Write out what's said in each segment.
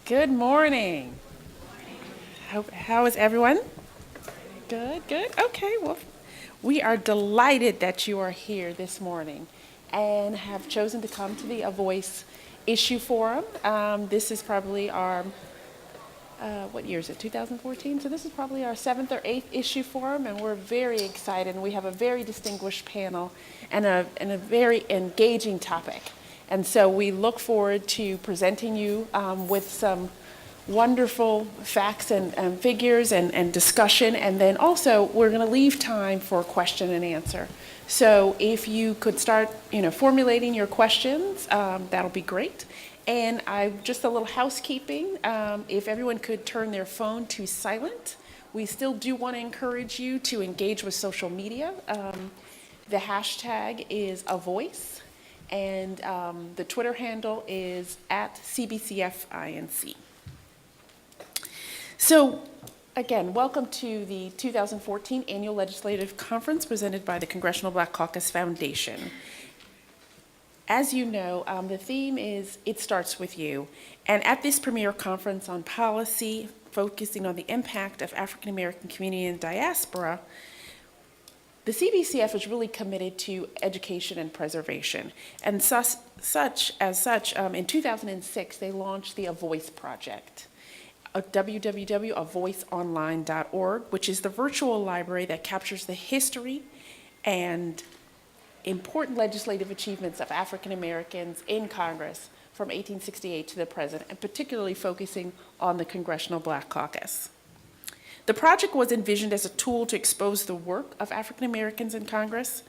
Good morning. How is everyone? Good, good. Okay, well, we are delighted that you are here this morning and have chosen to come to the Avoice Issue Forum. This is probably our, what year is it, 2014? So this is probably our 7th or 8th issue forum, and we're very excited. And we have a very distinguished panel and a very engaging topic. And so we look forward to presenting you with some wonderful facts and figures and discussion. And then also we're going to leave time for question and answer. So if you could start, formulating your questions, that'll be great. And just a little housekeeping. If everyone could turn their phone to silent. We still do want to encourage you to engage with social media. The hashtag is Avoice. And the Twitter handle is at CBCF ALC. So again, welcome to the 2014 Annual Legislative Conference presented by the Congressional Black Caucus Foundation. As you know, the theme is It Starts With You. And at this premier conference on policy, focusing on the impact of African American community and diaspora, the CBCF is really committed to education and preservation. And in 2006, they launched the Avoice project, www.avoiceonline.org, which is the virtual library that captures the history and important legislative achievements of African Americans in Congress from 1868 to the present, and particularly focusing on the Congressional Black Caucus. The project was envisioned as a tool to expose the work of African Americans in Congress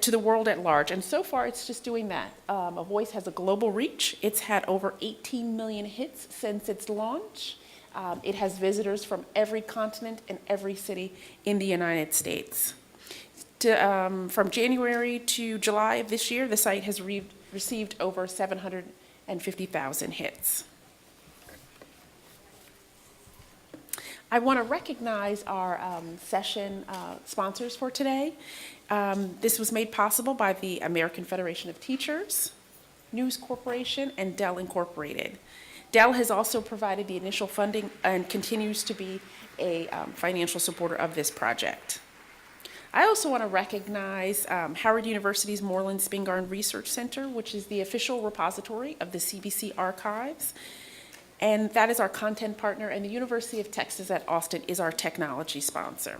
to the world at large, and so far it's just doing that. Avoice has a global reach. It's had over 18 million hits since its launch. It has visitors from every continent and every city in the United States. From January to July of this year, the site has received over 750,000 hits. I want to recognize our session sponsors for today. This was made possible by the American Federation of Teachers, News Corporation, and Dell Incorporated. Dell has also provided the initial funding and continues to be a financial supporter of this project. I also want to recognize Howard University's Moreland Spingarn Research Center, which is the official repository of the CBC archives. And that is our content partner, and the University of Texas at Austin is our technology sponsor.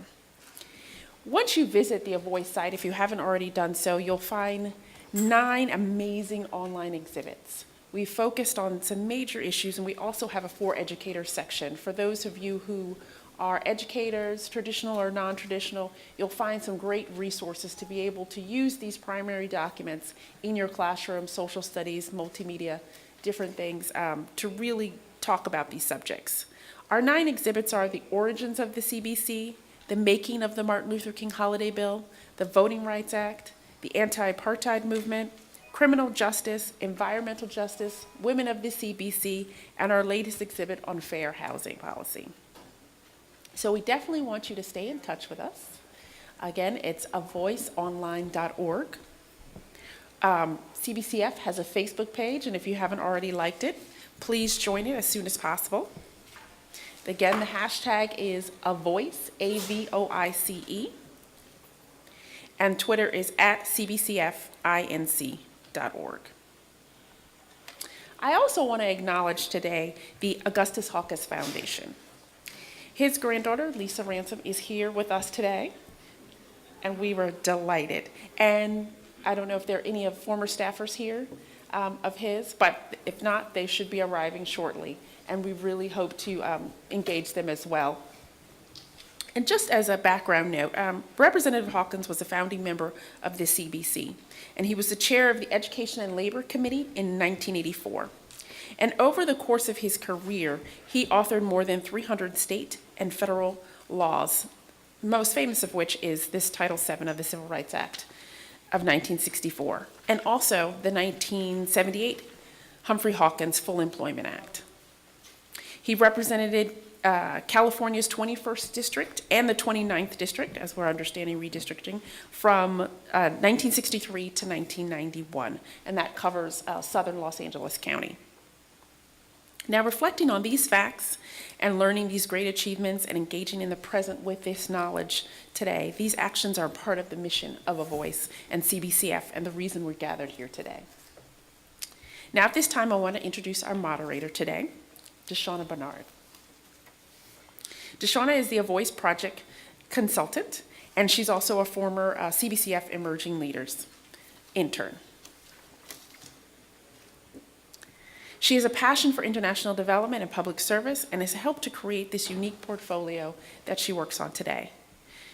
Once you visit the Avoice site, if you haven't already done so, you'll find 9 amazing online exhibits. We focused on some major issues, and we also have a For Educators section. For those of you who are educators, traditional or non-traditional, you'll find some great resources to be able to use these primary documents in your classroom, social studies, multimedia, different things, to really talk about these subjects. Our 9 exhibits are the origins of the CBC, the making of the Martin Luther King Holiday Bill, the Voting Rights Act, the anti-apartheid movement, criminal justice, environmental justice, women of the CBC, and our latest exhibit on fair housing policy. So we definitely want you to stay in touch with us. Again, it's avoiceonline.org. CBCF has a Facebook page, and if you haven't already liked it, please join it as soon as possible. Again, the hashtag is Avoice, AVOICE, and Twitter is at CBCFINC.org. I also want to acknowledge today the Augustus Hawkins Foundation. His granddaughter, Lisa Ransom, is here with us today, and we were delighted. And I don't know if there are any of former staffers here of his, but if not, they should be arriving shortly. And we really hope to engage them as well. And just as a background note, Representative Hawkins was a founding member of the CBC, and he was the chair of the Education and Labor Committee in 1984. And over the course of his career, he authored more than 300 state and federal laws, most famous of which is this Title VII of the Civil Rights Act of 1964, and also the 1978 Humphrey Hawkins Full Employment Act. He represented California's 21st District and the 29th District, as we're understanding redistricting, from 1963 to 1991, and that covers southern Los Angeles County. Now, reflecting on these facts and learning these great achievements and engaging in the present with this knowledge today, these actions are part of the mission of Avoice and CBCF and the reason we're gathered here today. Now, at this time, I want to introduce our moderator today, Deshauna Bernard. Deshauna is the Avoice project consultant, and she's also a former CBCF Emerging Leaders intern. She has a passion for international development and public service and has helped to create this unique portfolio that she works on today.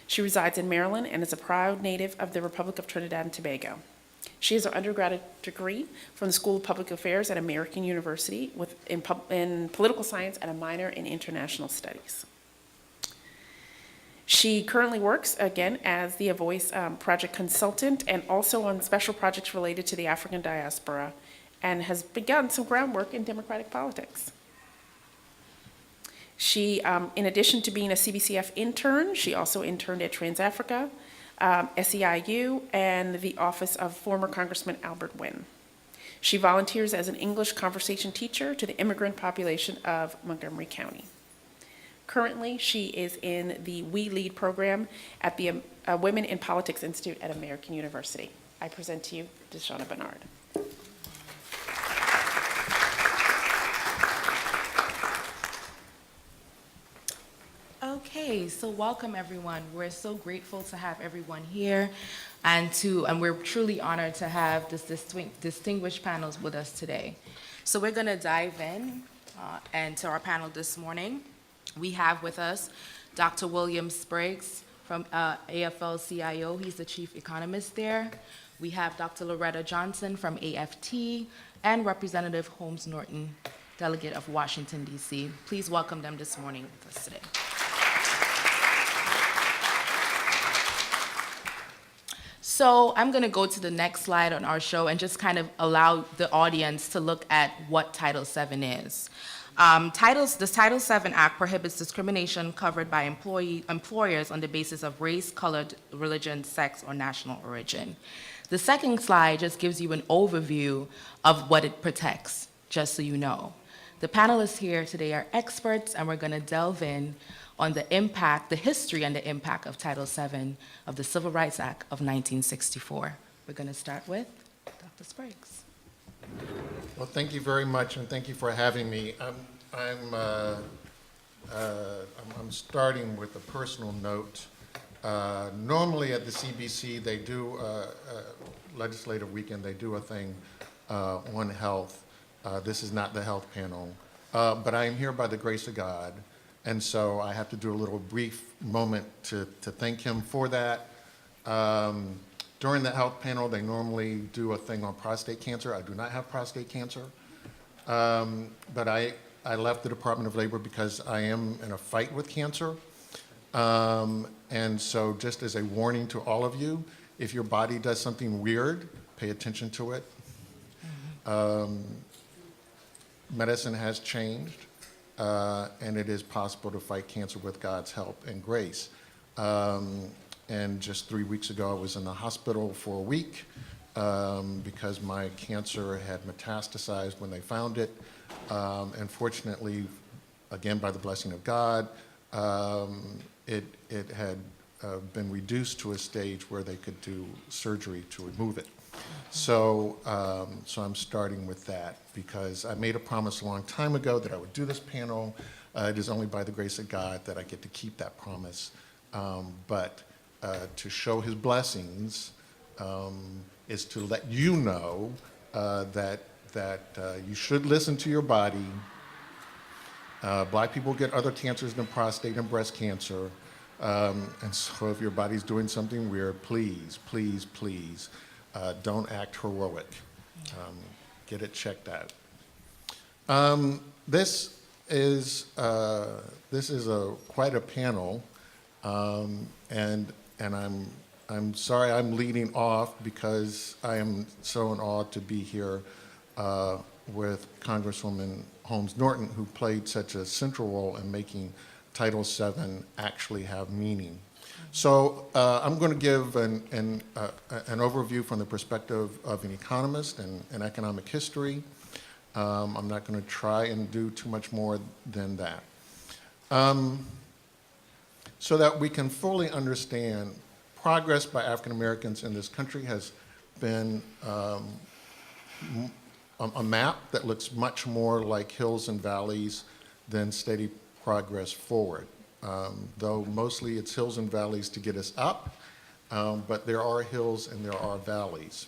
She resides in Maryland and is a proud native of the Republic of Trinidad and Tobago. She has her undergraduate degree from the School of Public Affairs at American University in political science and a minor in international studies. She currently works, again, as the Avoice project consultant and also on special projects related to the African diaspora, and has begun some groundwork in democratic politics. She, in addition to being a CBCF intern, she also interned at TransAfrica, SEIU, and the office of former Congressman Albert Wynn. She volunteers as an English conversation teacher to the immigrant population of Montgomery County. Currently, she is in the We Lead program at the Women in Politics Institute at American University. I present to you Deshauna Bernard. Okay, so welcome everyone. We're so grateful to have everyone here and we're truly honored to have this distinguished panels with us today. So we're gonna dive in and to our panel this morning. We have with us Dr. William Spriggs from AFL-CIO. He's the chief economist there. We have Dr. Loretta Johnson from AFT and Representative Holmes Norton, delegate of Washington, D.C. Please welcome them this morning with us today. So I'm going to go to the next slide on our show and just kind of allow the audience to look at what Title VII is. The Title VII Act prohibits discrimination covered by employers on the basis of race, color, religion, sex, or national origin. The second slide just gives you an overview of what it protects, just so you know. The panelists here today are experts, and we're going to delve in on the impact, the history and the impact of Title VII of the Civil Rights Act of 1964. We're going to start with Dr. Spriggs. Well, thank you very much, and thank you for having me. I'm starting with a personal note. Normally at the CBC, they do legislative weekend. They do a thing on health. This is not the health panel, but I am here by the grace of God. And so I have to do a little brief moment to thank him for that. During the health panel, they normally do a thing on prostate cancer. I do not have prostate cancer. But I left the Department of Labor because I am in a fight with cancer. And so just as a warning to all of you, if your body does something weird, pay attention to it. Medicine has changed. And it is possible to fight cancer with God's help and grace. And just 3 weeks ago, I was in the hospital for a week because my cancer had metastasized when they found it. And fortunately, again, by the blessing of God, it had been reduced to a stage where they could do surgery to remove it. So I'm starting with that because I made a promise a long time ago that I would do this panel. It is only by the grace of God that I get to keep that promise. But to show his blessings is to let you know that you should listen to your body. Black people get other cancers than prostate and breast cancer. And so if your body's doing something weird, please, please, please, don't act heroic. Get it checked out. This is quite a panel, and I'm sorry I'm leading off because I am so in awe to be here with Congresswoman Holmes Norton, who played such a central role in making Title VII actually have meaning. So I'm going to give an overview from the perspective of an economist and economic history. I'm not going to try and do too much more than that. So that we can fully understand progress by African Americans in this country has been a map that looks much more like hills and valleys than steady progress forward. Though mostly it's hills and valleys to get us up, but there are hills and there are valleys.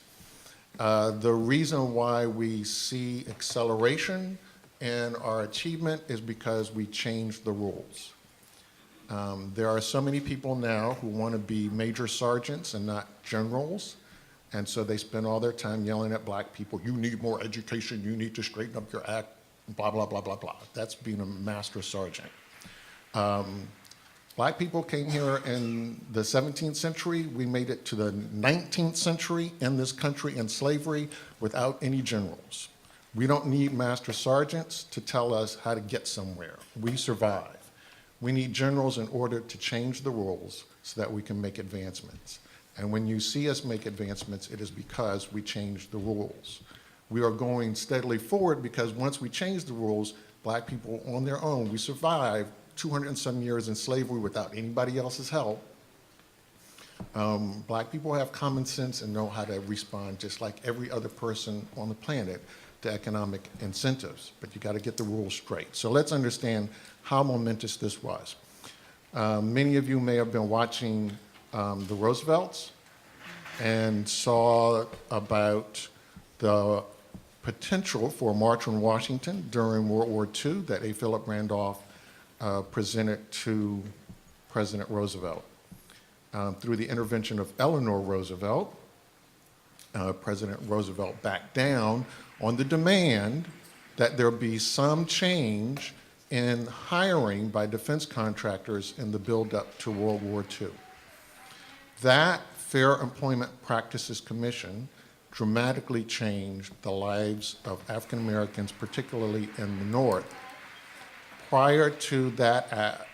The reason why we see acceleration in our achievement is because we changed the rules. There are so many people now who want to be major sergeants and not generals, and so they spend all their time yelling at black people, you need more education, you need to straighten up your act, blah, blah, blah, blah, blah. That's being a master sergeant. Black people came here in the 17th century. We made it to the 19th century in this country in slavery without any generals. We don't need master sergeants to tell us how to get somewhere. We survive. We need generals in order to change the rules so that we can make advancements. And when you see us make advancements, it is because we changed the rules. We are going steadily forward because once we change the rules, black people on their own, we survived 200 and some years in slavery without anybody else's help. Black people have common sense and know how to respond just like every other person on the planet to economic incentives, but you got to get the rules straight. So let's understand how momentous this was. Many of you may have been watching the Roosevelts and saw about the potential for a march on Washington during World War II that A. Philip Randolph presented to President Roosevelt. Through the intervention of Eleanor Roosevelt, President Roosevelt backed down on the demand that there be some change in hiring by defense contractors in the build-up to World War II. That Fair Employment Practices Commission dramatically changed the lives of African Americans, particularly in the North. Prior to that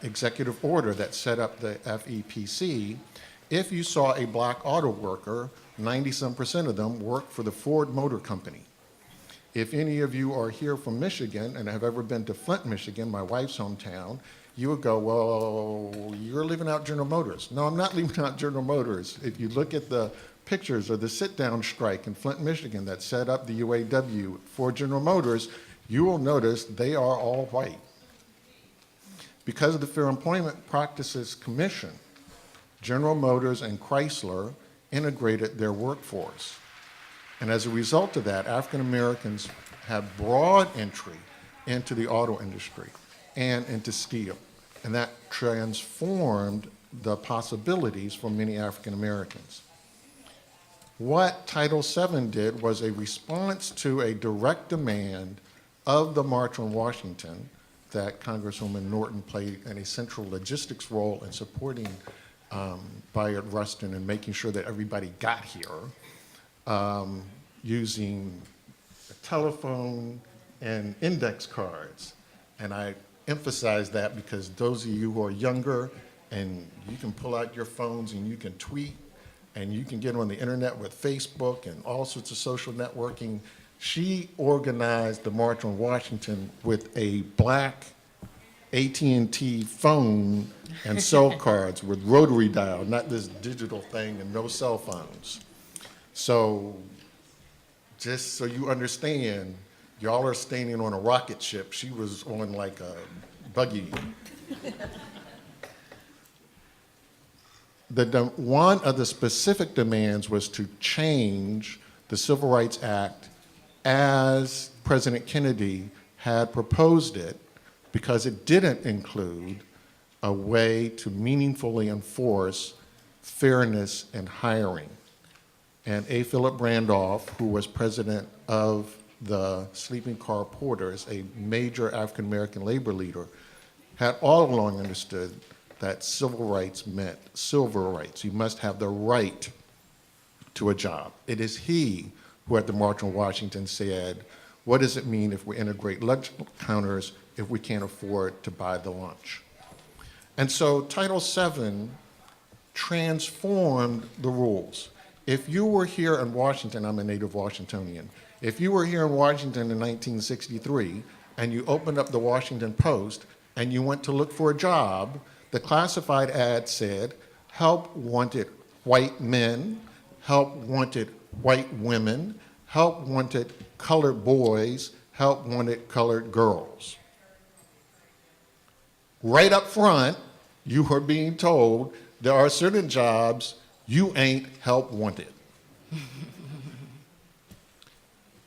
executive order that set up the FEPC, if you saw a black auto worker, 90-some% of them worked for the Ford Motor Company. If any of you are here from Michigan and have ever been to Flint, Michigan, my wife's hometown, you would go, well, you're leaving out General Motors. No, I'm not leaving out General Motors. If you look at the pictures of the sit-down strike in Flint, Michigan that set up the UAW for General Motors, you will notice they are all white. Because of the Fair Employment Practices Commission, General Motors and Chrysler integrated their workforce. And as a result of that, African Americans have broad entry into the auto industry and into steel. And that transformed the possibilities for many African Americans. What Title VII did was a response to a direct demand of the March on Washington that Congresswoman Norton played an essential logistics role in supporting Bayard Rustin and making sure that everybody got here using a telephone and index cards. And I emphasize that because those of you who are younger and you can pull out your phones and you can tweet and you can get on the internet with Facebook and all sorts of social networking. She organized the March on Washington with a black AT&T phone and cell cards with rotary dial, not this digital thing and no cell phones. So just so you understand, y'all are standing on a rocket ship. She was on like a buggy. One of the specific demands was to change the Civil Rights Act as President Kennedy had proposed it, because it didn't include a way to meaningfully enforce fairness in hiring. And A. Philip Randolph, who was president of the Sleeping Car Porters, a major African-American labor leader, had all along understood that civil rights meant silver rights. You must have the right to a job. It is he who at the March on Washington said, what does it mean if we integrate lunch counters if we can't afford to buy the lunch? And so Title VII transformed the rules. If you were here in Washington, I'm a native Washingtonian, If you were here in Washington in 1963 and you opened up the Washington Post and you went to look for a job, the classified ad said, help wanted white men, help wanted white women, help wanted colored boys, help wanted colored girls. Right up front, you are being told there are certain jobs you ain't help wanted.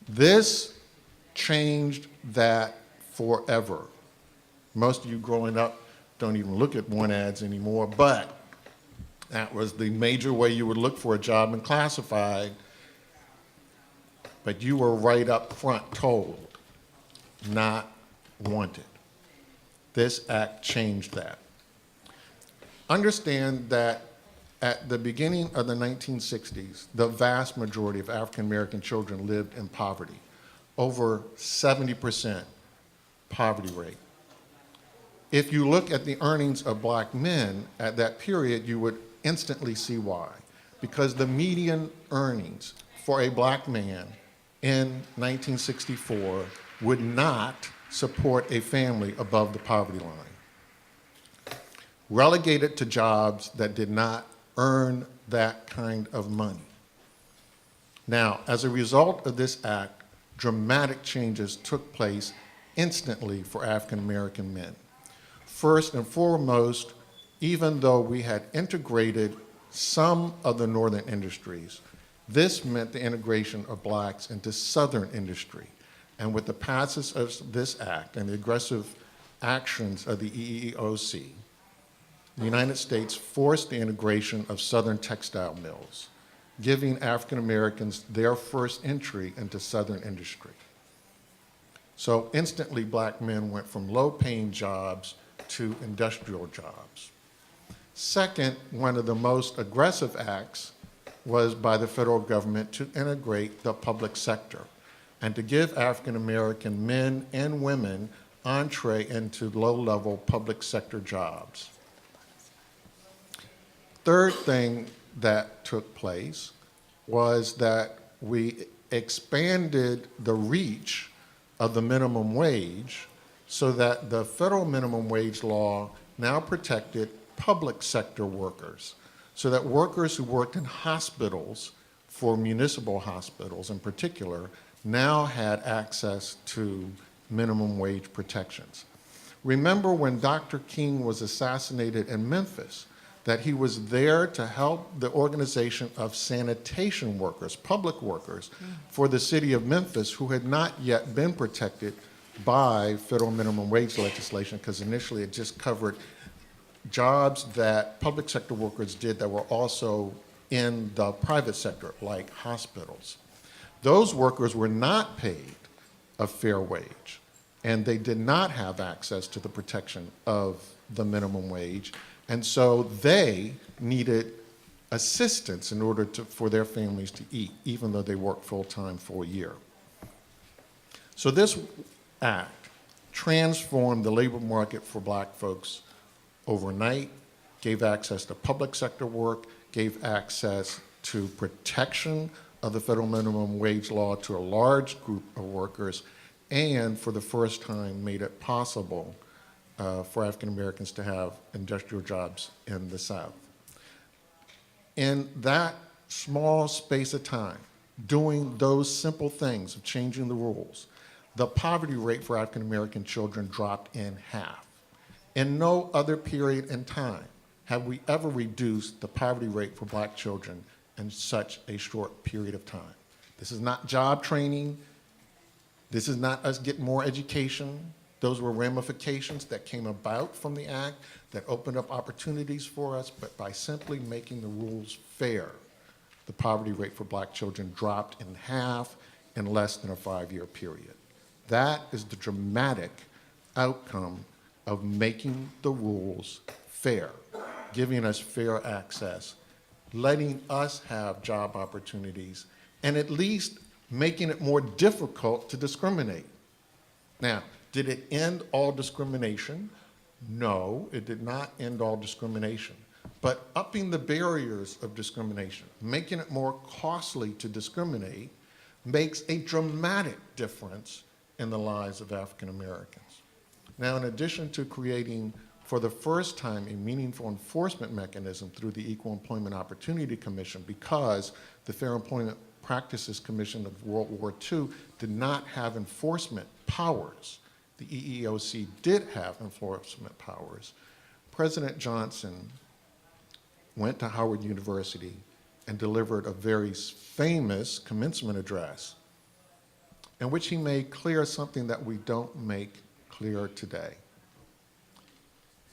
This changed that forever. Most of you growing up don't even look at want ads anymore, but that was the major way you would look for a job in classified. But you were right up front told, not wanted. This act changed that. Understand that at the beginning of the 1960s, the vast majority of African American children lived in poverty, over 70% poverty rate. If you look at the earnings of black men at that period, you would instantly see why. Because the median earnings for a black man in 1964 would not support a family above the poverty line. Relegated to jobs that did not earn that kind of money. Now, as a result of this act, dramatic changes took place instantly for African American men. First and foremost, even though we had integrated some of the northern industries, this meant the integration of blacks into southern industry. And with the passage of this act and the aggressive actions of the EEOC, the United States forced the integration of southern textile mills, giving African Americans their first entry into southern industry. So instantly black men went from low-paying jobs to industrial jobs. Second, one of the most aggressive acts was by the federal government to integrate the public sector and to give African American men and women entree into low-level public sector jobs. Third thing that took place was that we expanded the reach of the minimum wage so that the federal minimum wage law now protected public sector workers, so that workers who worked in hospitals, for municipal hospitals in particular, now had access to minimum wage protections. Remember when Dr. King was assassinated in Memphis, that he was there to help the organization of sanitation workers, public workers, for the city of Memphis who had not yet been protected by federal minimum wage legislation, because initially it just covered jobs that public sector workers did that were also in the private sector, like hospitals. Those workers were not paid a fair wage, and they did not have access to the protection of the minimum wage. And so they needed assistance in order for their families to eat, even though they worked full-time for a year. So this act transformed the labor market for black folks overnight, gave access to public sector work, gave access to protection of the federal minimum wage law to a large group of workers, and for the first time made it possible for African Americans to have industrial jobs in the South. In that small space of time, doing those simple things of changing the rules, the poverty rate for African American children dropped in half. In no other period in time have we ever reduced the poverty rate for black children in such a short period of time. This is not job training. This is not us getting more education. Those were ramifications that came about from the act that opened up opportunities for us, but by simply making the rules fair, the poverty rate for black children dropped in half in less than a 5-year period. That is the dramatic outcome of making the rules fair, giving us fair access, letting us have job opportunities, and at least making it more difficult to discriminate. Now, did it end all discrimination? No, it did not end all discrimination. But upping the barriers of discrimination, making it more costly to discriminate, makes a dramatic difference in the lives of African Americans. Now, in addition to creating for the first time a meaningful enforcement mechanism through the Equal Employment Opportunity Commission, because the Fair Employment Practices Commission of World War II did not have enforcement powers. The EEOC did have enforcement powers. President Johnson went to Howard University and delivered a very famous commencement address in which he made clear something that we don't make clear today.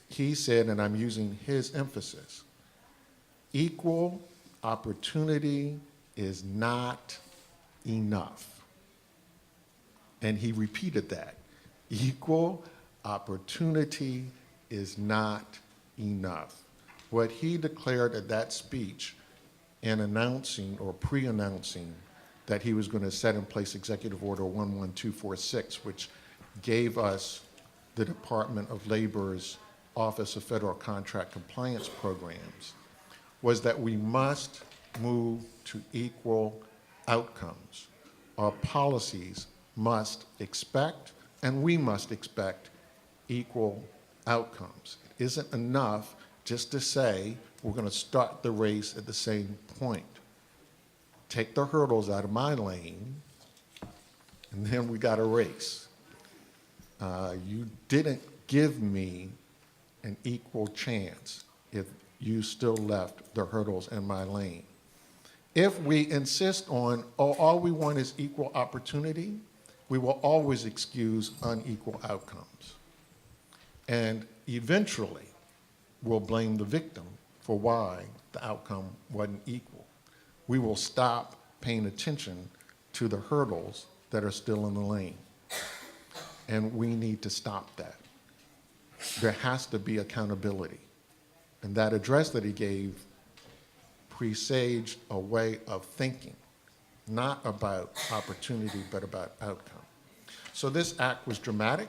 He said, and I'm using his emphasis, equal opportunity is not enough. And he repeated that. Equal opportunity is not enough. What he declared at that speech in announcing or pre-announcing that he was going to set in place Executive Order 11246, which gave us the Department of Labor's Office of Federal Contract Compliance programs, was that we must move to equal outcomes. Our policies must expect, and we must expect, equal outcomes. It isn't enough just to say we're going to start the race at the same point. Take the hurdles out of my lane, and then we got a race. You didn't give me an equal chance if you still left the hurdles in my lane. If we insist on, oh, all we want is equal opportunity, we will always excuse unequal outcomes. And eventually, we'll blame the victim for why the outcome wasn't equal. We will stop paying attention to the hurdles that are still in the lane. And we need to stop that. There has to be accountability. And that address that he gave presaged a way of thinking, not about opportunity, but about outcome. So this act was dramatic.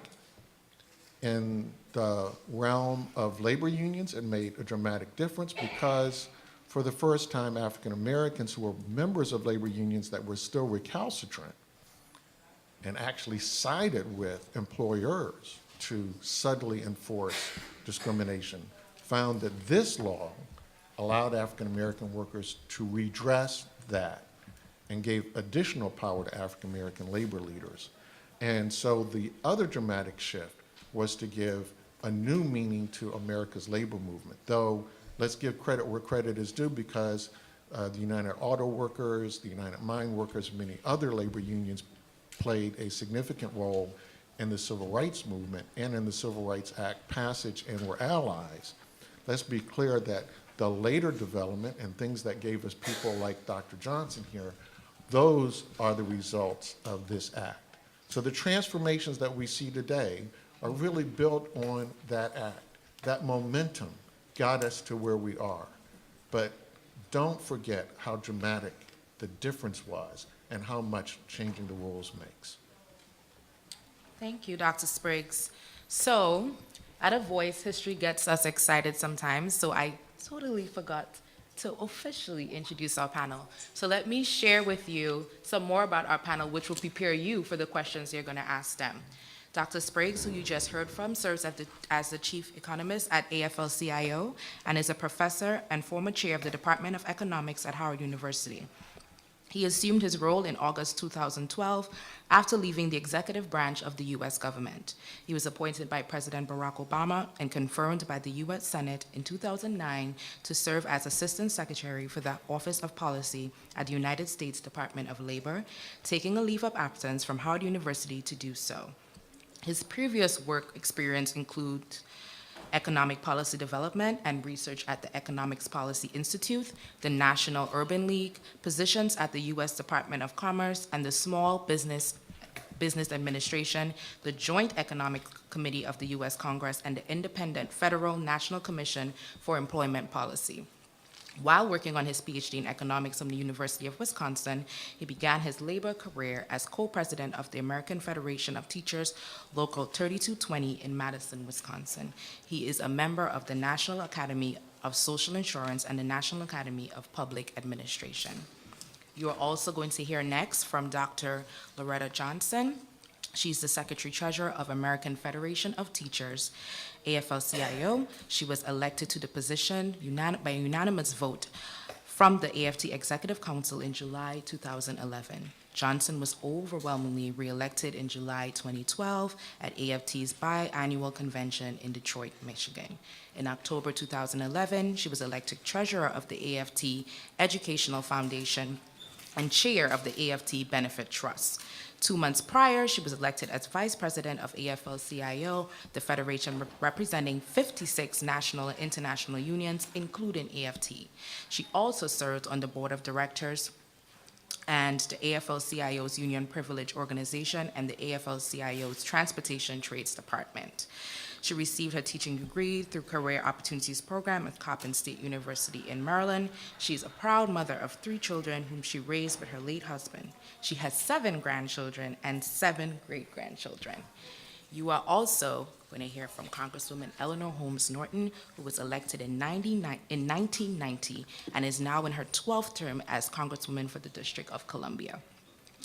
In the realm of labor unions, it made a dramatic difference because for the first time, African Americans who were members of labor unions that were still recalcitrant and actually sided with employers to subtly enforce discrimination, found that this law allowed African American workers to redress that and gave additional power to African American labor leaders. And so the other dramatic shift was to give a new meaning to America's labor movement, though let's give credit where credit is due, because the United Auto Workers, the United Mine Workers, and many other labor unions played a significant role in the Civil Rights Movement and in the Civil Rights Act passage and were allies. Let's be clear that the later development and things that gave us people like Dr. Johnson here, those are the results of this act. So the transformations that we see today are really built on that act. That momentum got us to where we are. But don't forget how dramatic the difference was and how much changing the rules makes. Thank you, Dr. Spriggs. So, at Avoice, history gets us excited sometimes, so I totally forgot to officially introduce our panel. So let me share with you some more about our panel, which will prepare you for the questions you're going to ask them. Dr. Spriggs, who you just heard from, serves as the chief economist at AFL-CIO and is a professor and former chair of the Department of Economics at Howard University. He assumed his role in August 2012 after leaving the executive branch of the U.S. government. He was appointed by President Barack Obama and confirmed by the U.S. Senate in 2009 to serve as Assistant Secretary for the Office of Policy at the United States Department of Labor, taking a leave of absence from Howard University to do so. His previous work experience includes economic policy development and research at the Economics Policy Institute, the National Urban League, positions at the U.S. Department of Commerce, and the Small Business Administration, the Joint Economic Committee of the U.S. Congress, and the Independent Federal National Commission for Employment Policy. While working on his PhD in economics from the University of Wisconsin, he began his labor career as co-president of the American Federation of Teachers, Local 3220 in Madison, Wisconsin. He is a member of the National Academy of Social Insurance and the National Academy of Public Administration. You are also going to hear next from Dr. Loretta Johnson. She's the Secretary Treasurer of American Federation of Teachers, AFL-CIO. She was elected to the position by a unanimous vote from the AFT Executive Council in July 2011. Johnson was overwhelmingly reelected in July 2012 at AFT's biannual convention in Detroit, Michigan. In October 2011, she was elected treasurer of the AFT Educational Foundation and chair of the AFT Benefit Trust. 2 months prior, she was elected as vice president of AFL-CIO, the federation representing 56 national and international unions, including AFT. She also served on the board of directors and the AFL-CIO's Union Privilege Organization and the AFL-CIO's Transportation Trades Department. She received her teaching degree through Career Opportunities Program at Coppin State University in Maryland. She's a proud mother of 3 children whom she raised with her late husband. She has 7 grandchildren and 7 great-grandchildren. You are also going to hear from Congresswoman Eleanor Holmes Norton, who was elected in 1990 and is now in her 12th term as Congresswoman for the District of Columbia.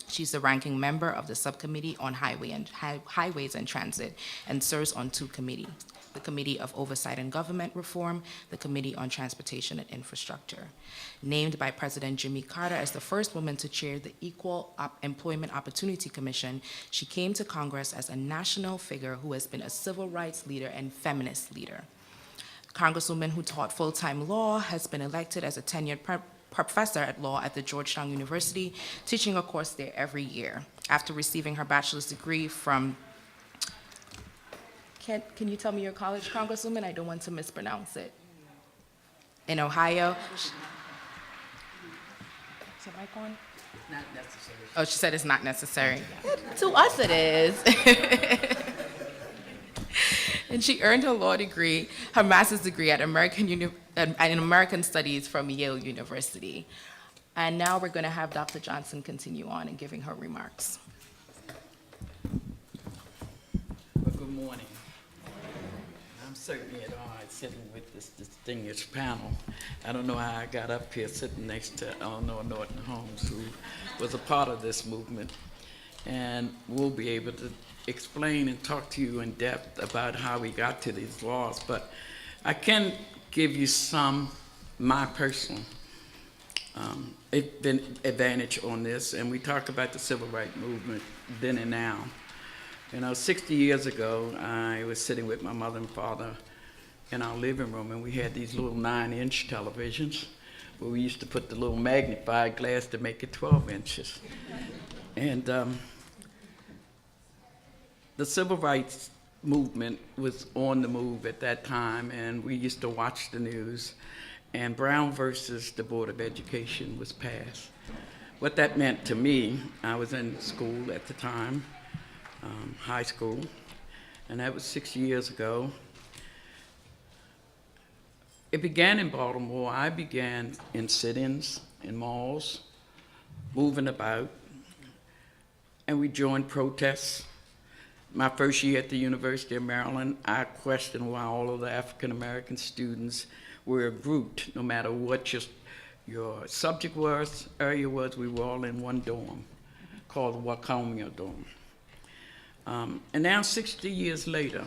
She's the ranking member of the Subcommittee on Highways and Transit and serves on 2 committees, the Committee of Oversight and Government Reform, the Committee on Transportation and Infrastructure. Named by President Jimmy Carter as the first woman to chair the Equal Employment Opportunity Commission, she came to Congress as a national figure who has been a civil rights leader and feminist leader. Congresswoman who taught full-time law, has been elected as a tenured professor at law at the Georgetown University, teaching a course there every year. After receiving her bachelor's degree from, can you tell me your college, Congresswoman? I don't want to mispronounce it. In Ohio. Is the mic on? Not necessary. Oh, she said it's not necessary. To us it is. And she earned her law degree, her master's degree at in American Studies from Yale University. And now we're going to have Dr. Johnson continue on in giving her remarks. Well, good morning. I'm certainly at odds sitting with this distinguished panel. I don't know how I got up here sitting next to Eleanor Norton Holmes, who was a part of this movement. And we'll be able to explain and talk to you in depth about how we got to these laws. But I can give you my personal advantage on this, and we talk about the civil rights movement then and now. 60 years ago, I was sitting with my mother and father in our living room, and we had these little 9-inch televisions where we used to put the little magnified glass to make it 12 inches. And the civil rights movement was on the move at that time, and we used to watch the news, and Brown versus the Board of Education was passed. What that meant to me, I was in school at the time, high school, and that was 6 years ago. It began in Baltimore. I began in sit-ins, in malls, moving about, and we joined protests. My first year at the University of Maryland, I questioned why all of the African-American students were grouped, no matter what your subject was, area was, we were all in one dorm called the Wacomia dorm. And now 60 years later,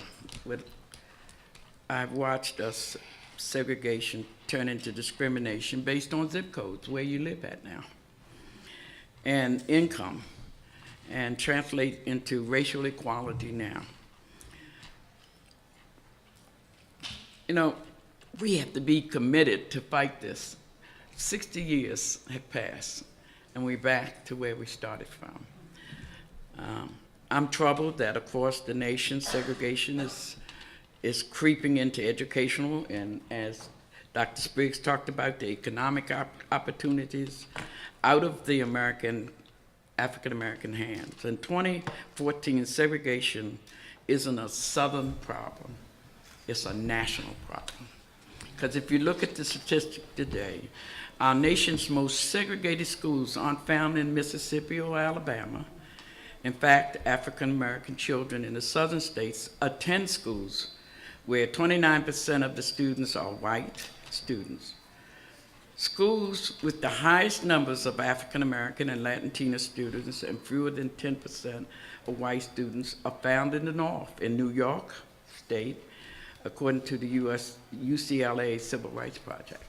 I've watched us segregation turn into discrimination based on zip codes, where you live at now, and income, and translate into racial equality now. We have to be committed to fight this. 60 years have passed, and we're back to where we started from. I'm troubled that across the nation, segregation is creeping into educational, and as Dr. Spriggs talked about, the economic opportunities out of the African-American hands. In 2014, segregation isn't a Southern problem, it's a national problem. Because if you look at the statistic today, our nation's most segregated schools aren't found in Mississippi or Alabama. In fact, African-American children in the southern states attend schools where 29% of the students are white students. Schools with the highest numbers of African American and Latina students and fewer than 10% of white students are found in the North, in New York State, according to the UCLA Civil Rights Project.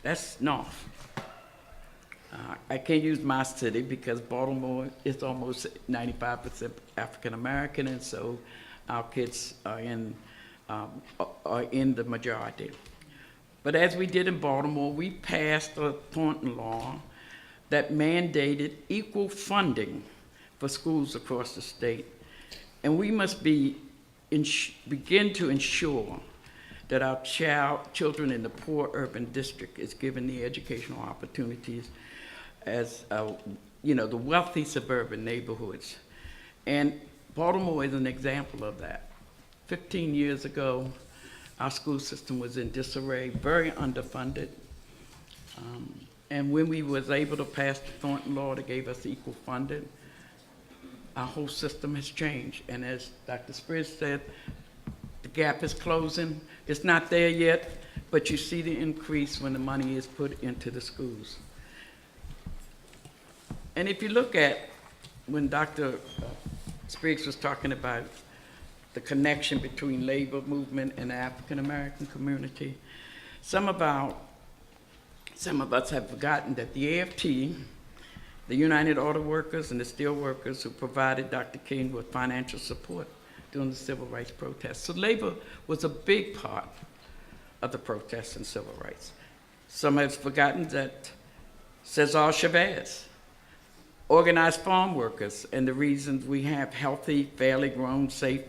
That's North. I can't use my city because Baltimore is almost 95% African American, and so our kids are in the majority. But as we did in Baltimore, we passed a Thornton law that mandated equal funding for schools across the state, and we must begin to ensure that our children in the poor urban district is given the educational opportunities as the wealthy suburban neighborhoods. And Baltimore is an example of that. 15 years ago, our school system was in disarray, very underfunded. And when we was able to pass the Thornton law that gave us equal funding, our whole system has changed. And as Dr. Spriggs said, the gap is closing. It's not there yet, but you see the increase when the money is put into the schools. And if you look at when Dr. Spriggs was talking about the connection between labor movement and the African American community, some of us have forgotten that the AFT, the United Auto Workers and the Steel Workers who provided Dr. King with financial support during the civil rights protests. So labor was a big part of the protests and civil rights. Some have forgotten that Cesar Chavez organized farm workers, and the reasons we have healthy, fairly grown, safe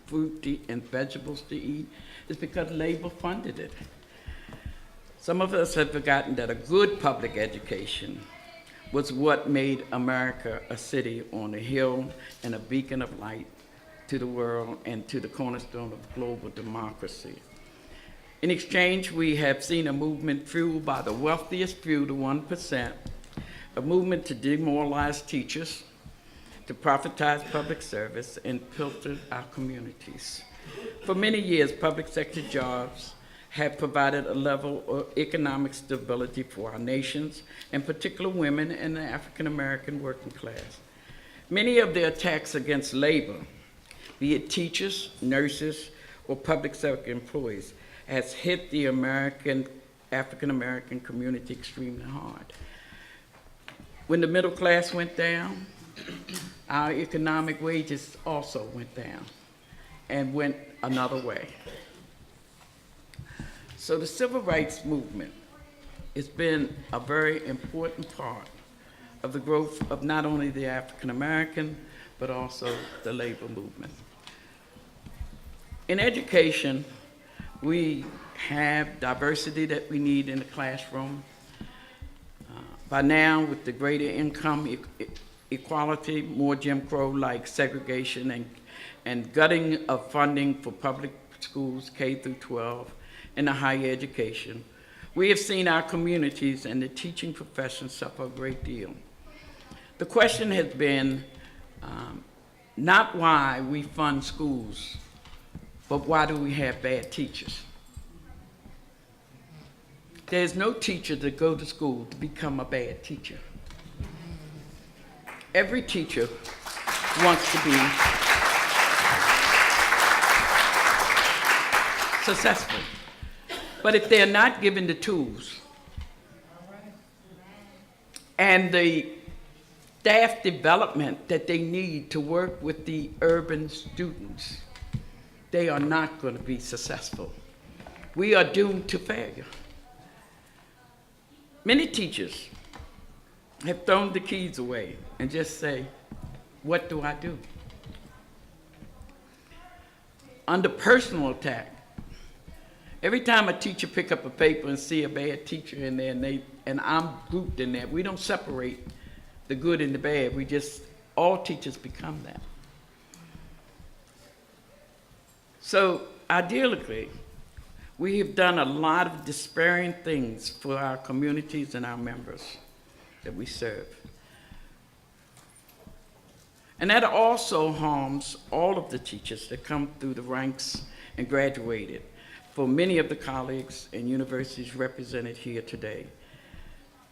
fruit and vegetables to eat is because labor funded it. Some of us have forgotten that a good public education was what made America a city on a hill and a beacon of light to the world and to the cornerstone of global democracy. In exchange, we have seen a movement fueled by the wealthiest few, the 1%, a movement to demoralize teachers, to profitize public service, and filter our communities. For many years, public sector jobs have provided a level of economic stability for our nations, in particular women and the African American working class. Many of the attacks against labor, be it teachers, nurses, or public sector employees, has hit the African American community extremely hard. When the middle class went down, our economic wages also went down and went another way. So the civil rights movement has been a very important part of the growth of not only the African American, but also the labor movement. In education, we have diversity that we need in the classroom. By now, with the greater income equality, more Jim Crow-like segregation and gutting of funding for public schools, K through 12, and the higher education, we have seen our communities and the teaching profession suffer a great deal. The question has been not why we fund schools, but why do we have bad teachers? There's no teacher that go to school to become a bad teacher. Every teacher wants to be successful. But if they're not given the tools and the staff development that they need to work with the urban students, they are not going to be successful. We are doomed to failure. Many teachers have thrown the keys away and just say, what do I do? Under personal attack, every time a teacher pick up a paper and see a bad teacher in there and I'm grouped in there, we don't separate the good and the bad. All teachers become that. So ideally, we have done a lot of despairing things for our communities and our members that we serve. And that also harms all of the teachers that come through the ranks and graduated for many of the colleagues and universities represented here today.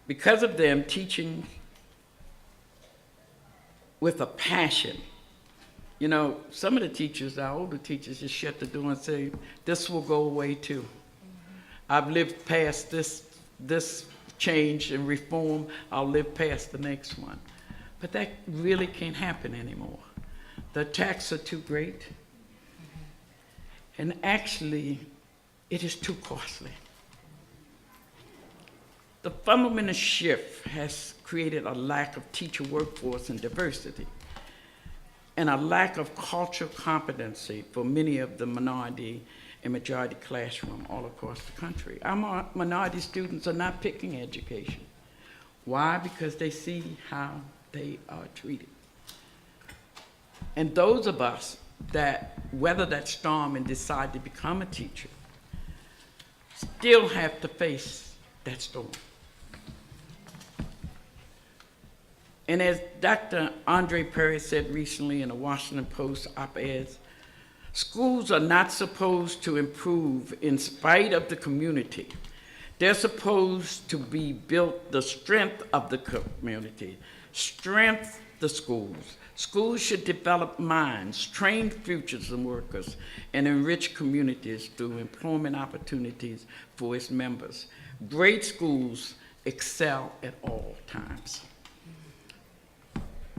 Because of them teaching with a passion. You know, some of the teachers, our older teachers, just shut the door and say, this will go away too. I've lived past this change and reform, I'll live past the next one. But that really can't happen anymore. The attacks are too great. And actually, it is too costly. The fundamental shift has created a lack of teacher workforce and diversity, and a lack of cultural competency for many of the minority and majority classroom all across the country. Our minority students are not picking education. Why? Because they see how they are treated. And those of us that weather that storm and decide to become a teacher still have to face that storm. And as Dr. Andre Perry said recently in a Washington Post op-ed, schools are not supposed to improve in spite of the community. They're supposed to be built the strength of the community, strength the schools. Schools should develop minds, train futures and workers, and enrich communities through employment opportunities for its members. Great schools excel at all times.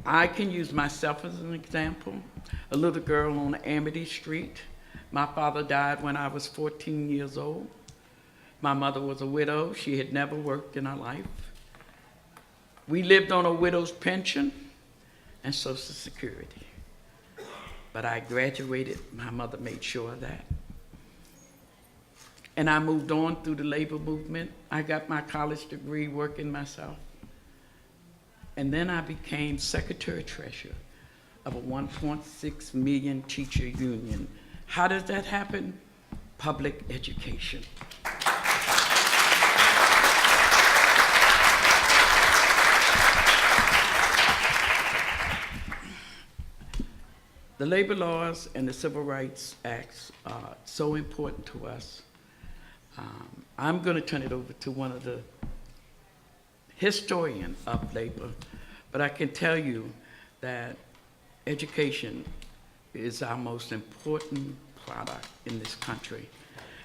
I can use myself as an example. A little girl on Amity Street. My father died when I was 14 years old. My mother was a widow. She had never worked in her life. We lived on a widow's pension and Social Security. But I graduated. My mother made sure of that. And I moved on through the labor movement. I got my college degree working myself. And then I became secretary-treasurer of a 1.6 million teacher union. How does that happen? Public education. The labor laws and the Civil Rights Acts are so important to us. I'm going to turn it over to one of the historian of labor, but I can tell you that education is our most important product in this country.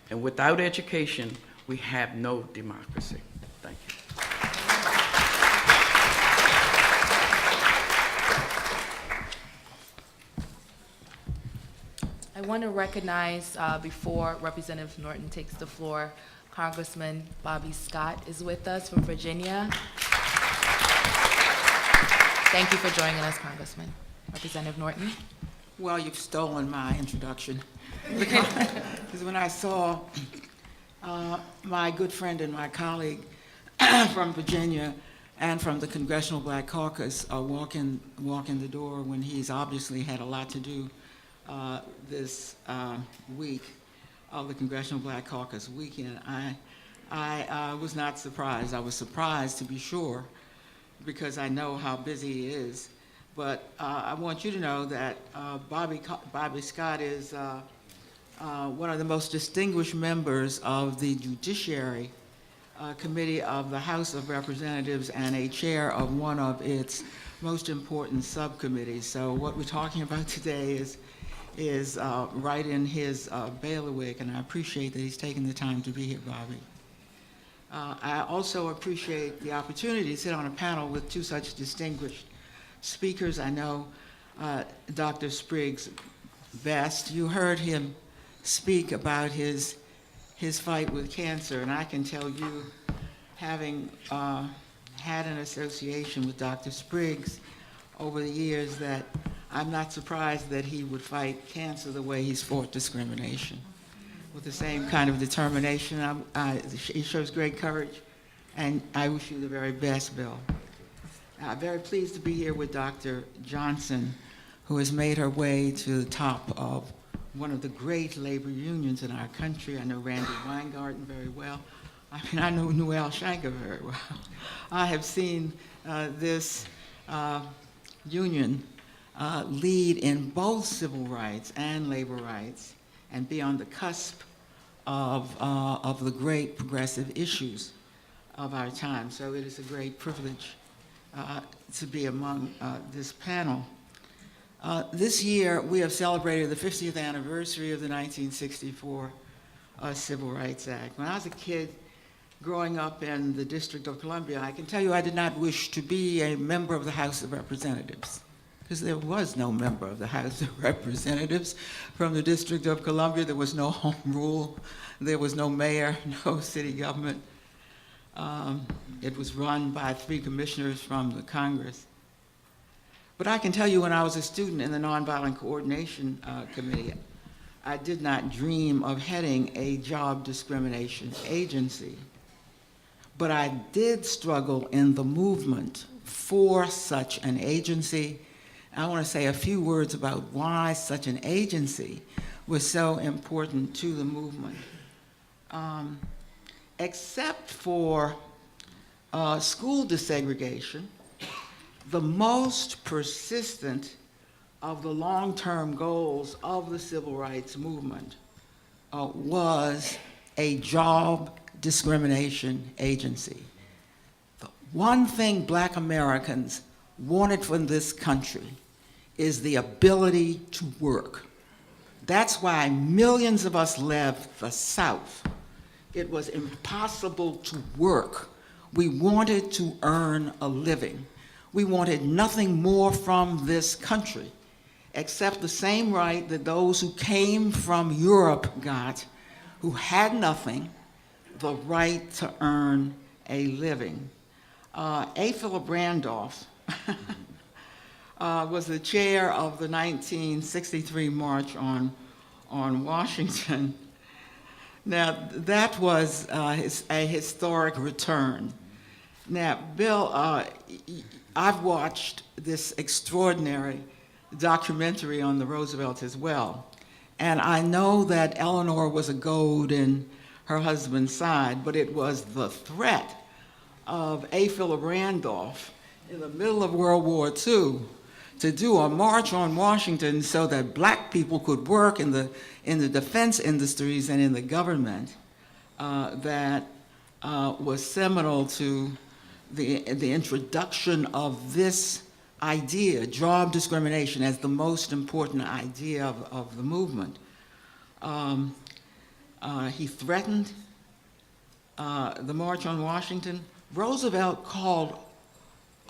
And without education, we have no democracy. Thank you. I want to recognize, before Representative Norton takes the floor, Congressman Bobby Scott is with us from Virginia. Thank you for joining us, Congressman. Representative Norton. Well, you've stolen my introduction. Because when I saw my good friend and my colleague from Virginia and from the Congressional Black Caucus walk in the door when he's obviously had a lot to do this week of the Congressional Black Caucus weekend, I was not surprised. I was surprised, to be sure, because I know how busy he is. But I want you to know that Bobby Scott is one of the most distinguished members of the Judiciary Committee of the House of Representatives and a chair of one of its most important subcommittees. So what we're talking about today is right in his bailiwick, and I appreciate that he's taken the time to be here, Bobby. I also appreciate the opportunity to sit on a panel with two such distinguished speakers. I know Dr. Spriggs best. You heard him speak about his fight with cancer, and I can tell you, having had an association with Dr. Spriggs over the years, that I'm not surprised that he would fight cancer the way he's fought discrimination, with the same kind of determination. He shows great courage, and I wish you the very best, Bill. I'm very pleased to be here with Dr. Johnson, who has made her way to the top of one of the great labor unions in our country. I know Randy Weingarten very well. I mean, I know Noel Shanker very well. I have seen this union lead in both civil rights and labor rights and be on the cusp of the great progressive issues of our time. So it is a great privilege to be among this panel. This year, we have celebrated the 50th anniversary of the 1964 Civil Rights Act. When I was a kid growing up in the District of Columbia, I can tell you I did not wish to be a member of the House of Representatives, because there was no member of the House of Representatives from the District of Columbia. There was no home rule. There was no mayor, no city government. It was run by 3 commissioners from the Congress. But I can tell you when I was a student in the Nonviolent Coordination Committee, I did not dream of heading a job discrimination agency. But I did struggle in the movement for such an agency. I want to say a few words about why such an agency was so important to the movement. Except for school desegregation, the most persistent of the long-term goals of the civil rights movement was a job discrimination agency. The one thing Black Americans wanted from this country is the ability to work. That's why millions of us left the South. It was impossible to work. We wanted to earn a living. We wanted nothing more from this country except the same right that those who came from Europe got, who had nothing, the right to earn a living. A. Philip Randolph was the chair of the 1963 March on Washington. Now, that was a historic return. Now, Bill, I've watched this extraordinary documentary on the Roosevelts as well, and I know that Eleanor was a goad in her husband's side, but it was the threat of A. Philip Randolph in the middle of World War II to do a march on Washington so that Black people could work in the defense industries and in the government that was seminal to the introduction of this idea, job discrimination, as the most important idea of the movement. He threatened the March on Washington. Roosevelt called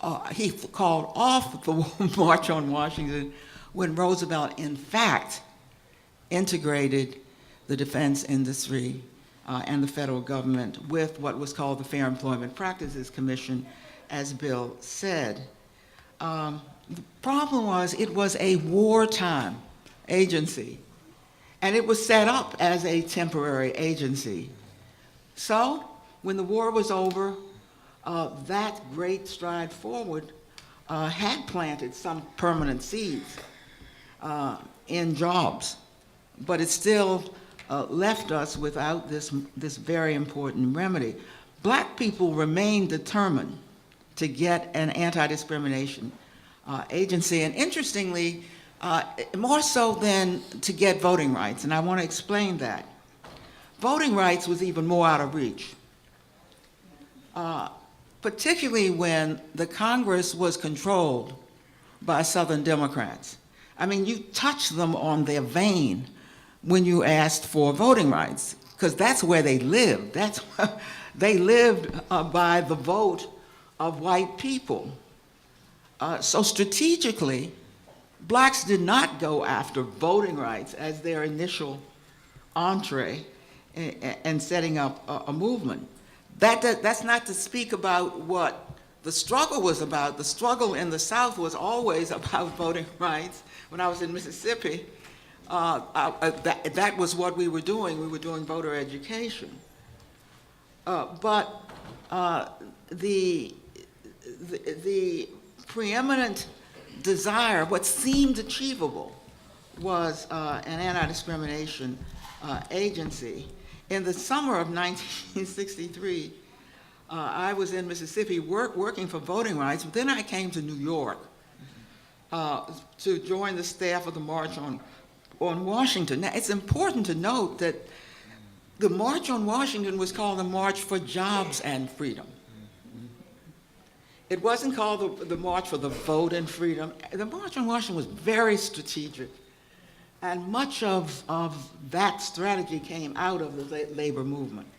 off the March on Washington when Roosevelt, in fact, integrated the defense industry and the federal government with what was called the Fair Employment Practices Commission, as Bill said. The problem was it was a wartime agency, and it was set up as a temporary agency. So when the war was over, that great stride forward had planted some permanent seeds in jobs, but it still left us without this very important remedy. Black people remained determined to get an anti-discrimination agency, and interestingly, more so than to get voting rights, and I want to explain that. Voting rights was even more out of reach, particularly when the Congress was controlled by Southern Democrats. I mean, you touched them on their vein when you asked for voting rights, because that's where they lived. They lived by the vote of white people. So strategically, Blacks did not go after voting rights as their initial entree in setting up a movement. That's not to speak about what the struggle was about. The struggle in the South was always about voting rights. When I was in Mississippi, that was what we were doing. We were doing voter education. But the preeminent desire, what seemed achievable, was an anti-discrimination agency. In the summer of 1963, I was in Mississippi working for voting rights, but then I came to New York to join the staff of the March on Washington. Now, it's important to note that the March on Washington was called the March for Jobs and Freedom. It wasn't called the March for the Vote and Freedom. The March on Washington was very strategic. And much of that strategy came out of the labor movement,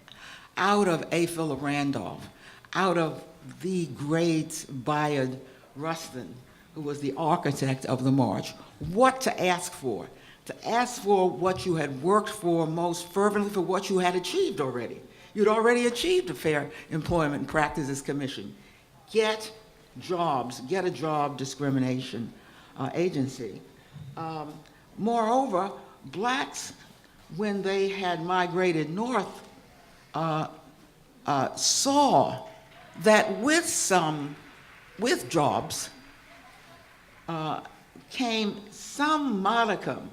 out of A. Philip Randolph, out of the great Bayard Rustin, who was the architect of the march. What to ask for? To ask for what you had worked for most fervently, for what you had achieved already. You'd already achieved a Fair Employment Practices Commission. Get jobs, get a job discrimination agency. Moreover, blacks, when they had migrated north, saw that with jobs came some modicum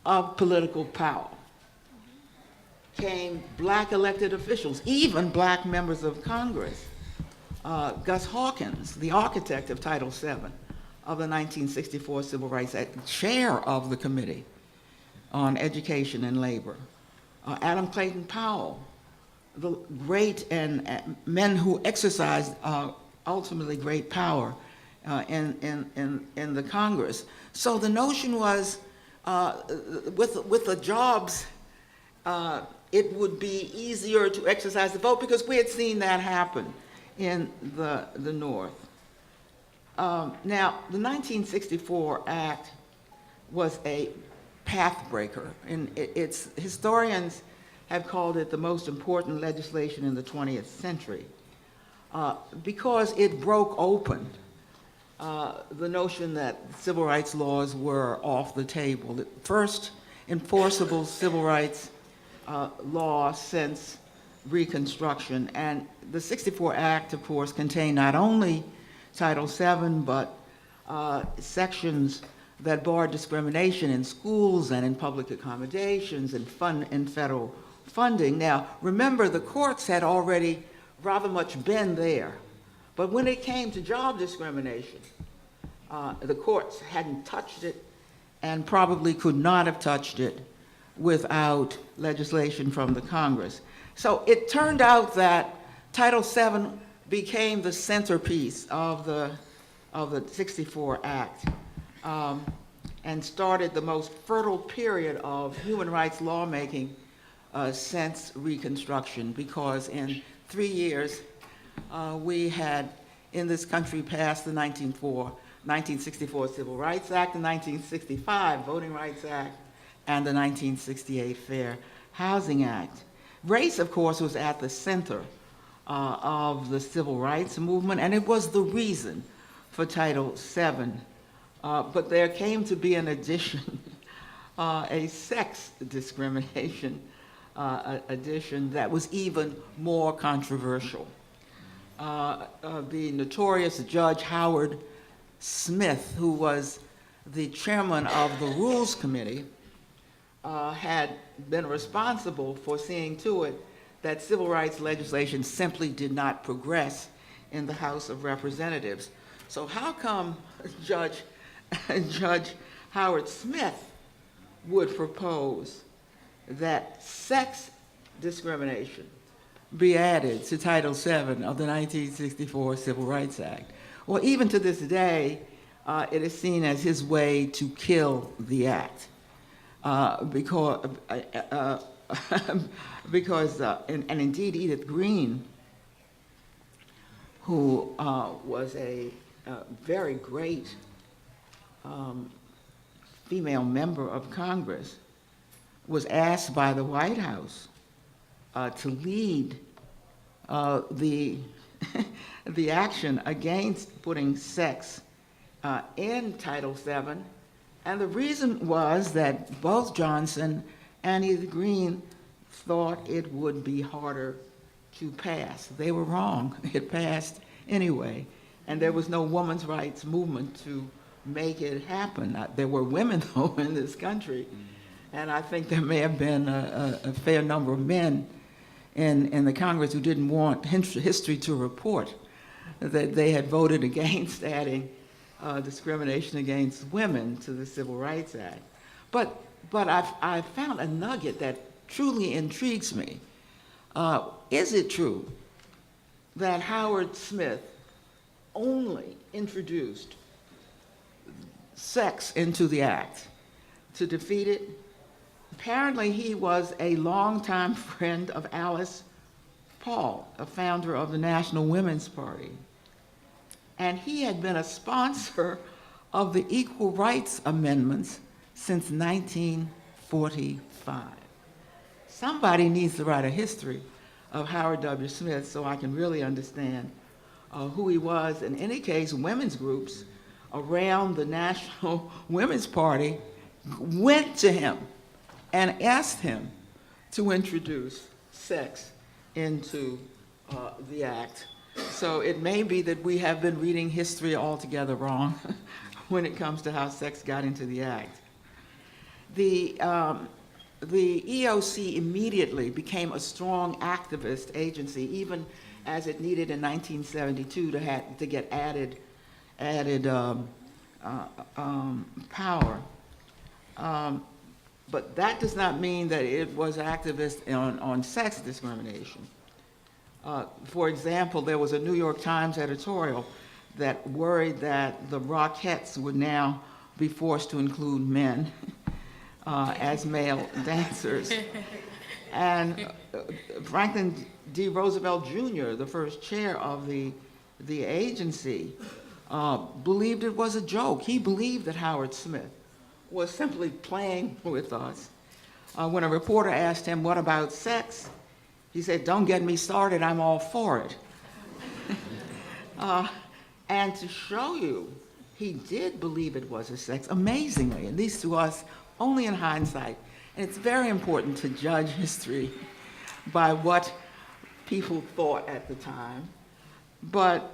of political power. Came black elected officials, even black members of Congress. Gus Hawkins, the architect of Title VII of the 1964 Civil Rights Act, chair of the Committee on Education and Labor. Adam Clayton Powell, the great and men who exercised ultimately great power in the Congress. So the notion was, with the jobs, it would be easier to exercise the vote because we had seen that happen in the North. Now, the 1964 Act was a pathbreaker, and historians have called it the most important legislation in the 20th century because it broke open the notion that civil rights laws were off the table. The first enforceable civil rights law since Reconstruction. And the 64 Act, of course, contained not only Title VII, but sections that barred discrimination in schools and in public accommodations and federal funding. Now, remember, the courts had already rather much been there. But when it came to job discrimination, the courts hadn't touched it and probably could not have touched it without legislation from the Congress. So it turned out that Title VII became the centerpiece of the 64 Act and started the most fertile period of human rights lawmaking since Reconstruction, because in 3 years we had in this country passed the 1964 Civil Rights Act, the 1965 Voting Rights Act, and the 1968 Fair Housing Act. Race, of course, was at the center of the civil rights movement, and it was the reason for Title VII. But there came to be an addition, a sex discrimination addition that was even more controversial. The notorious Judge Howard Smith, who was the chairman of the Rules Committee, had been responsible for seeing to it that civil rights legislation simply did not progress in the House of Representatives. So how come Judge Howard Smith would propose that sex discrimination be added to Title VII of the 1964 Civil Rights Act? Well, even to this day, it is seen as his way to kill the act. Because indeed Edith Green, who was a very great female member of Congress, was asked by the White House to lead the action against putting sex in Title VII. And the reason was that both Johnson and Edith Green thought it would be harder to pass. They were wrong. It passed anyway. And there was no women's rights movement to make it happen. There were women, though, in this country. And I think there may have been a fair number of men in the Congress who didn't want history to report that they had voted against adding discrimination against women to the Civil Rights Act. But I found a nugget that truly intrigues me. Is it true that Howard Smith only introduced sex into the act to defeat it. Apparently, he was a longtime friend of Alice Paul, a founder of the National Women's Party. And he had been a sponsor of the Equal Rights Amendments since 1945. Somebody needs to write a history of Howard W. Smith so I can really understand who he was. In any case, women's groups around the National Women's Party went to him and asked him to introduce sex into the act. So it may be that we have been reading history altogether wrong when it comes to how sex got into the act. The EOC immediately became a strong activist agency, even as it needed in 1972 to get added power. But that does not mean that it was activist on sex discrimination. For example, there was a New York Times editorial that worried that the Rockettes would now be forced to include men as male dancers. And Franklin D. Roosevelt Jr., the first chair of the agency, believed it was a joke. He believed that Howard Smith was simply playing with us. When a reporter asked him, "What about sex?" he said, "Don't get me started, I'm all for it." And to show you, he did believe it was a sex, amazingly, at least to us, only in hindsight. And it's very important to judge history by what people thought at the time. But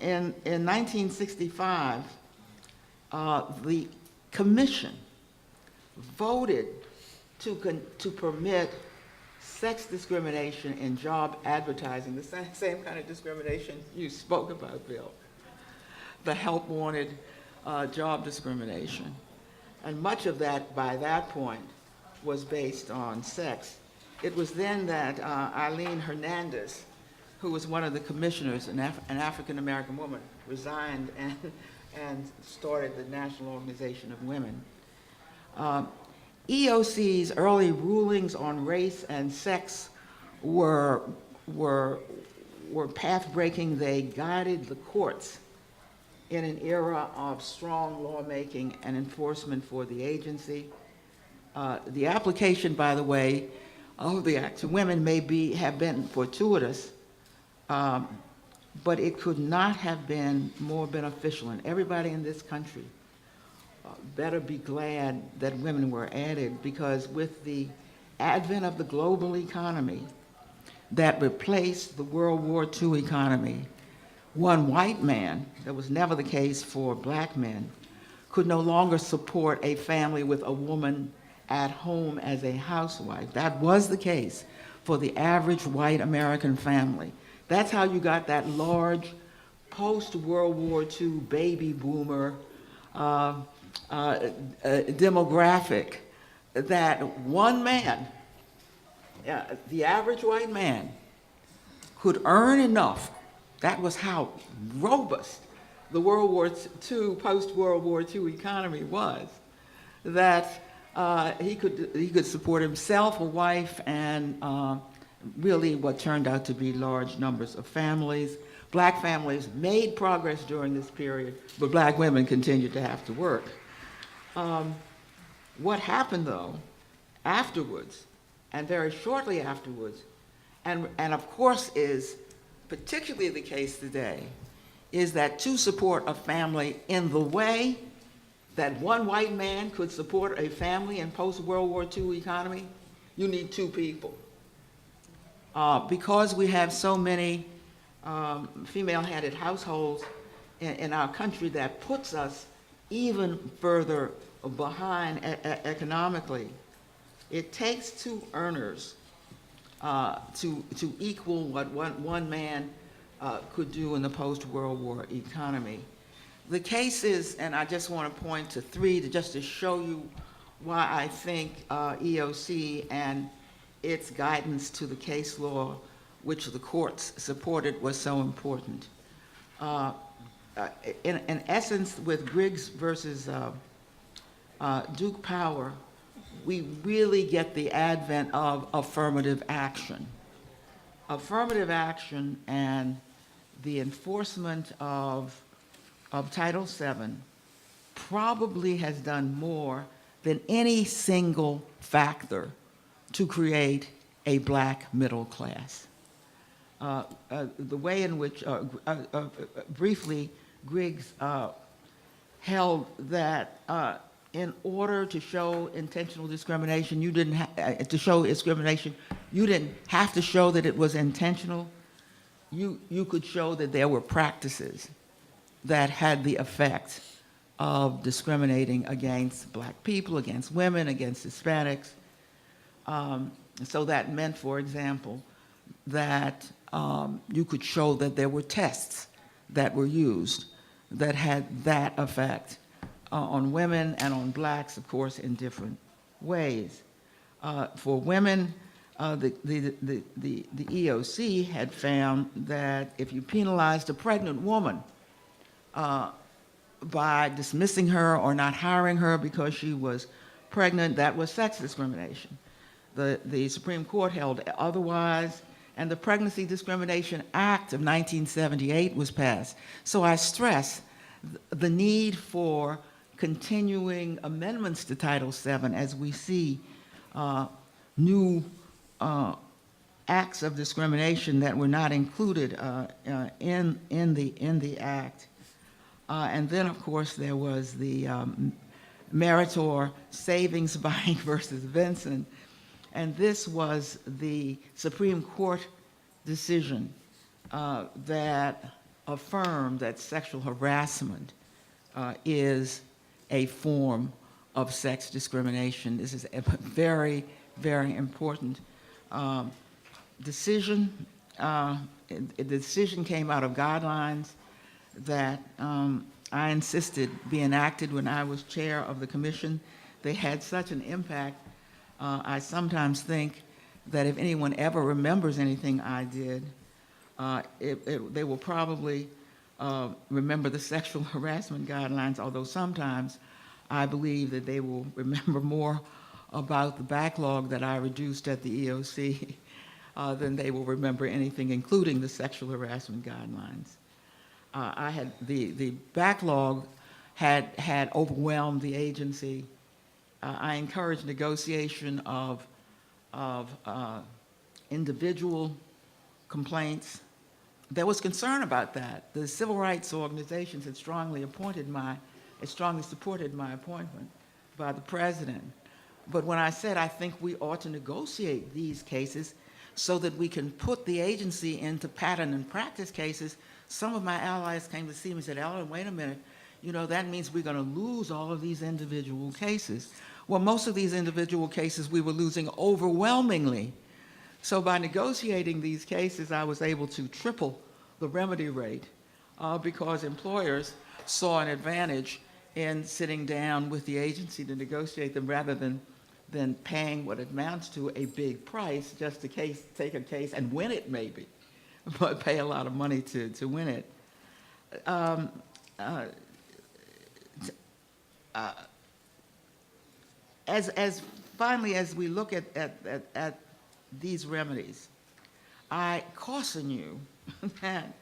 in 1965, the commission voted to permit sex discrimination in job advertising, the same kind of discrimination you spoke about, Bill, the help wanted job discrimination. And much of that, by that point, was based on sex. It was then that Eileen Hernandez, who was one of the commissioners, an African-American woman, resigned and started the National Organization of Women. EOC's early rulings on race and sex were path-breaking. They guided the courts in an era of strong lawmaking and enforcement for the agency. The application, by the way, of the act to women may have been fortuitous, but it could not have been more beneficial. And everybody in this country better be glad that women were added, because with the advent of the global economy that replaced the World War II economy, one white man, that was never the case for black men, could no longer support a family with a woman at home as a housewife. That was the case for the average white American family. That's how you got that large post-World War II baby boomer demographic, that one man, the average white man, could earn enough. That was how robust the World War II, post-World War II economy was, that he could support himself, a wife, and really what turned out to be large numbers of families. Black families made progress during this period, but black women continued to have to work. What happened, though, afterwards, and very shortly afterwards, and of course is particularly the case today, is that to support a family in the way that one white man could support a family in post-World War II economy, you need two people. Because we have so many female-headed households in our country, that puts us even further behind economically. It takes two earners to equal what one man could do in the post-World War economy. The case is, and I just want to point to three just to show you why I think EOC and its guidance to the case law, which the courts supported, was so important. in essence, with Griggs versus Duke Power, we really get the advent of affirmative action. Affirmative action and the enforcement of Title VII probably has done more than any single factor to create a black middle class. The way in which, briefly, Griggs held that in order to show intentional discrimination, you didn't to show discrimination, you didn't have to show that it was intentional. You could show that there were practices that had the effect of discriminating against black people, against women, against Hispanics. So that meant, for example, that you could show that there were tests that were used that had that effect on women and on blacks, of course, in different ways. For women, the EOC had found that if you penalized a pregnant woman by dismissing her or not hiring her because she was pregnant, that was sex discrimination. The Supreme Court held otherwise, and the Pregnancy Discrimination Act of 1978 was passed. So I stress the need for continuing amendments to Title VII as we see new acts of discrimination that were not included in the act. And then, of course, there was the Meritor Savings Bank versus Vinson. And this was the Supreme Court decision that affirmed that sexual harassment is a form of sex discrimination. This is a very, very important decision. The decision came out of guidelines that I insisted be enacted when I was chair of the commission. They had such an impact. I sometimes think that if anyone ever remembers anything I did, they will probably remember the sexual harassment guidelines, although sometimes I believe that they will remember more about the backlog that I reduced at the EOC than they will remember anything, including the sexual harassment guidelines. The backlog had overwhelmed the agency. I encouraged negotiation of individual complaints. There was concern about that. The civil rights organizations had strongly supported my appointment by the president. But when I said I think we ought to negotiate these cases so that we can put the agency into pattern and practice cases, some of my allies came to see me and said, Ellen, wait a minute, that means we're going to lose all of these individual cases. Well, most of these individual cases we were losing overwhelmingly. So by negotiating these cases, I was able to triple the remedy rate because employers saw an advantage in sitting down with the agency to negotiate them rather than paying what amounts to a big price just to take a case and win it maybe, but pay a lot of money to win it. Finally, as we look at these remedies, I caution you that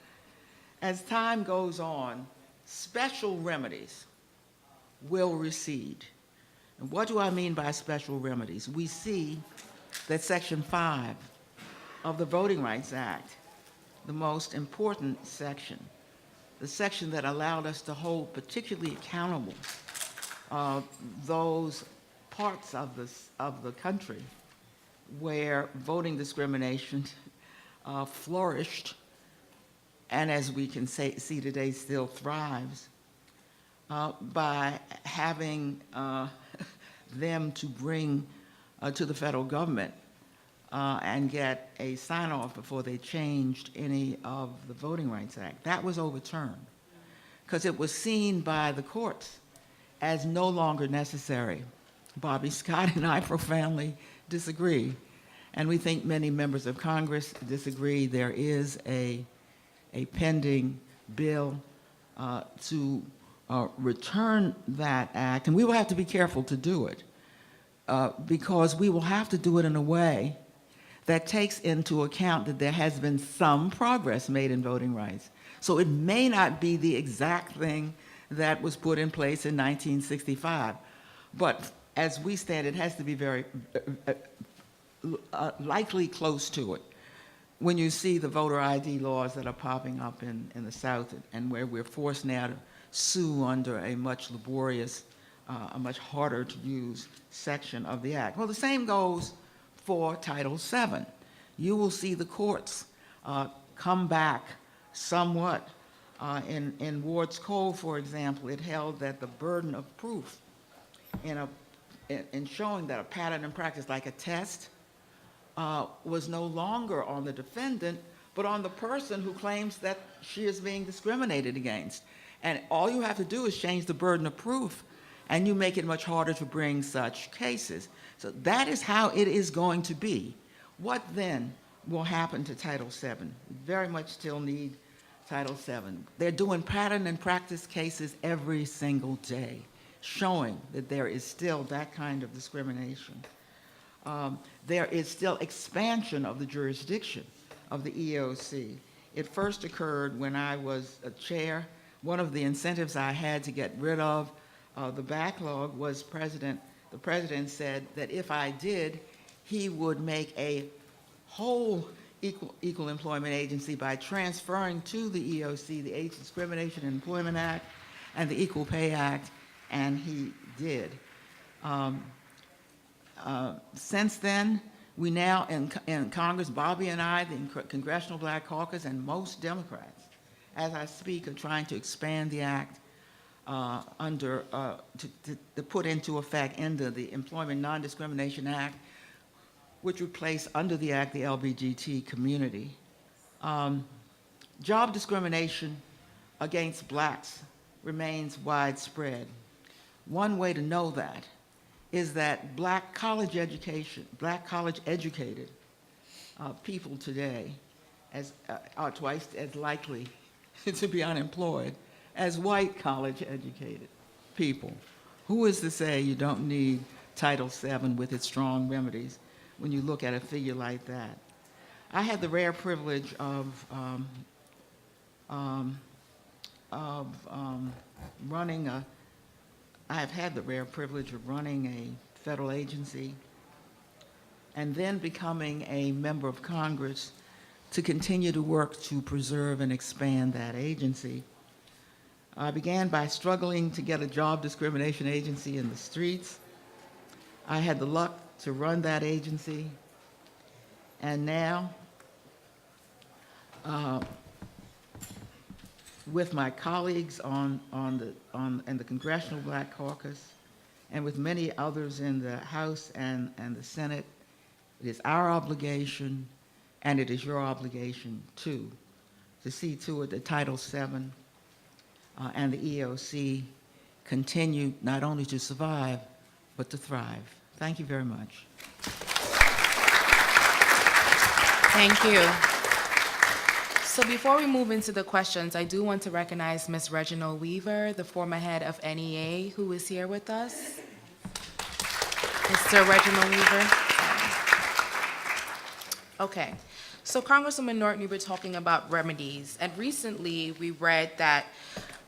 as time goes on, special remedies will recede. And what do I mean by special remedies? We see that Section 5 of the Voting Rights Act, the most important section, the section that allowed us to hold particularly accountable those parts of the country where voting discrimination flourished, and as we can see today, still thrives, by having them to bring to the federal government and get a sign-off before they changed any of the Voting Rights Act. That was overturned because it was seen by the courts as no longer necessary. Bobby Scott and I profoundly disagree, and we think many members of Congress disagree. There is a pending bill to return that act, and we will have to be careful to do it, because we will have to do it in a way that takes into account that there has been some progress made in voting rights. So it may not be the exact thing that was put in place in 1965, but as we stand, it has to be very likely close to it. When you see the voter ID laws that are popping up in the South, and where we're forced now to sue under a much laborious, a much harder to use section of the Act. Well, the same goes for Title VII. You will see the courts come back somewhat. In Ward's Code, for example, it held that the burden of proof in showing that a pattern and practice, like a test, was no longer on the defendant, but on the person who claims that she is being discriminated against. And all you have to do is change the burden of proof, and you make it much harder to bring such cases. So that is how it is going to be. What then will happen to Title VII? We very much still need Title VII. They're doing pattern and practice cases every single day, showing that there is still that kind of discrimination. There is still expansion of the jurisdiction of the EEOC. It first occurred when I was a chair. One of the incentives I had to get rid of the backlog was the president said that if I did, he would make a whole equal employment agency by transferring to the EEOC the Age Discrimination in Employment Act and the Equal Pay Act, and he did. Since then, we now, in Congress, Bobby and I, the Congressional Black Caucus, and most Democrats, as I speak, are trying to expand the act to put into effect into the Employment Non-Discrimination Act, which would place under the act the LBGT community. Job discrimination against blacks remains widespread. One way to know that is that black college educated people today are twice as likely to be unemployed as white college educated people. Who is to say you don't need Title VII with its strong remedies when you look at a figure like that? I had the rare privilege of running a federal agency and then becoming a member of Congress to continue to work to preserve and expand that agency. I began by struggling to get a job discrimination agency in the streets. I had the luck to run that agency, and now, with my colleagues in the Congressional Black Caucus, and with many others in the House and the Senate, it is our obligation, and it is your obligation too, to see to it that Title VII and the EEOC continue not only to survive, but to thrive. Thank you very much. Thank you. So before we move into the questions, I do want to recognize Ms. Reginald Weaver, the former head of NEA, who is here with us. Mr. Reginald Weaver. Okay, so Congresswoman Norton, you were talking about remedies, and recently we read that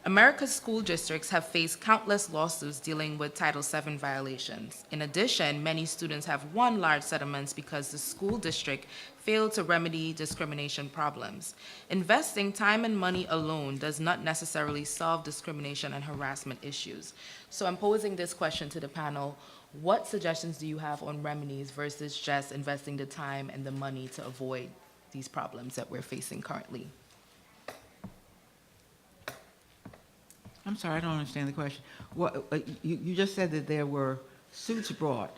America's school districts have faced countless lawsuits dealing with Title VII violations. In addition, many students have won large settlements because the school district failed to remedy discrimination problems. Investing time and money alone does not necessarily solve discrimination and harassment issues. So I'm posing this question to the panel. What suggestions do you have on remedies versus just investing the time and the money to avoid these problems that we're facing currently? I'm sorry, I don't understand the question. What, you just said that there were suits brought.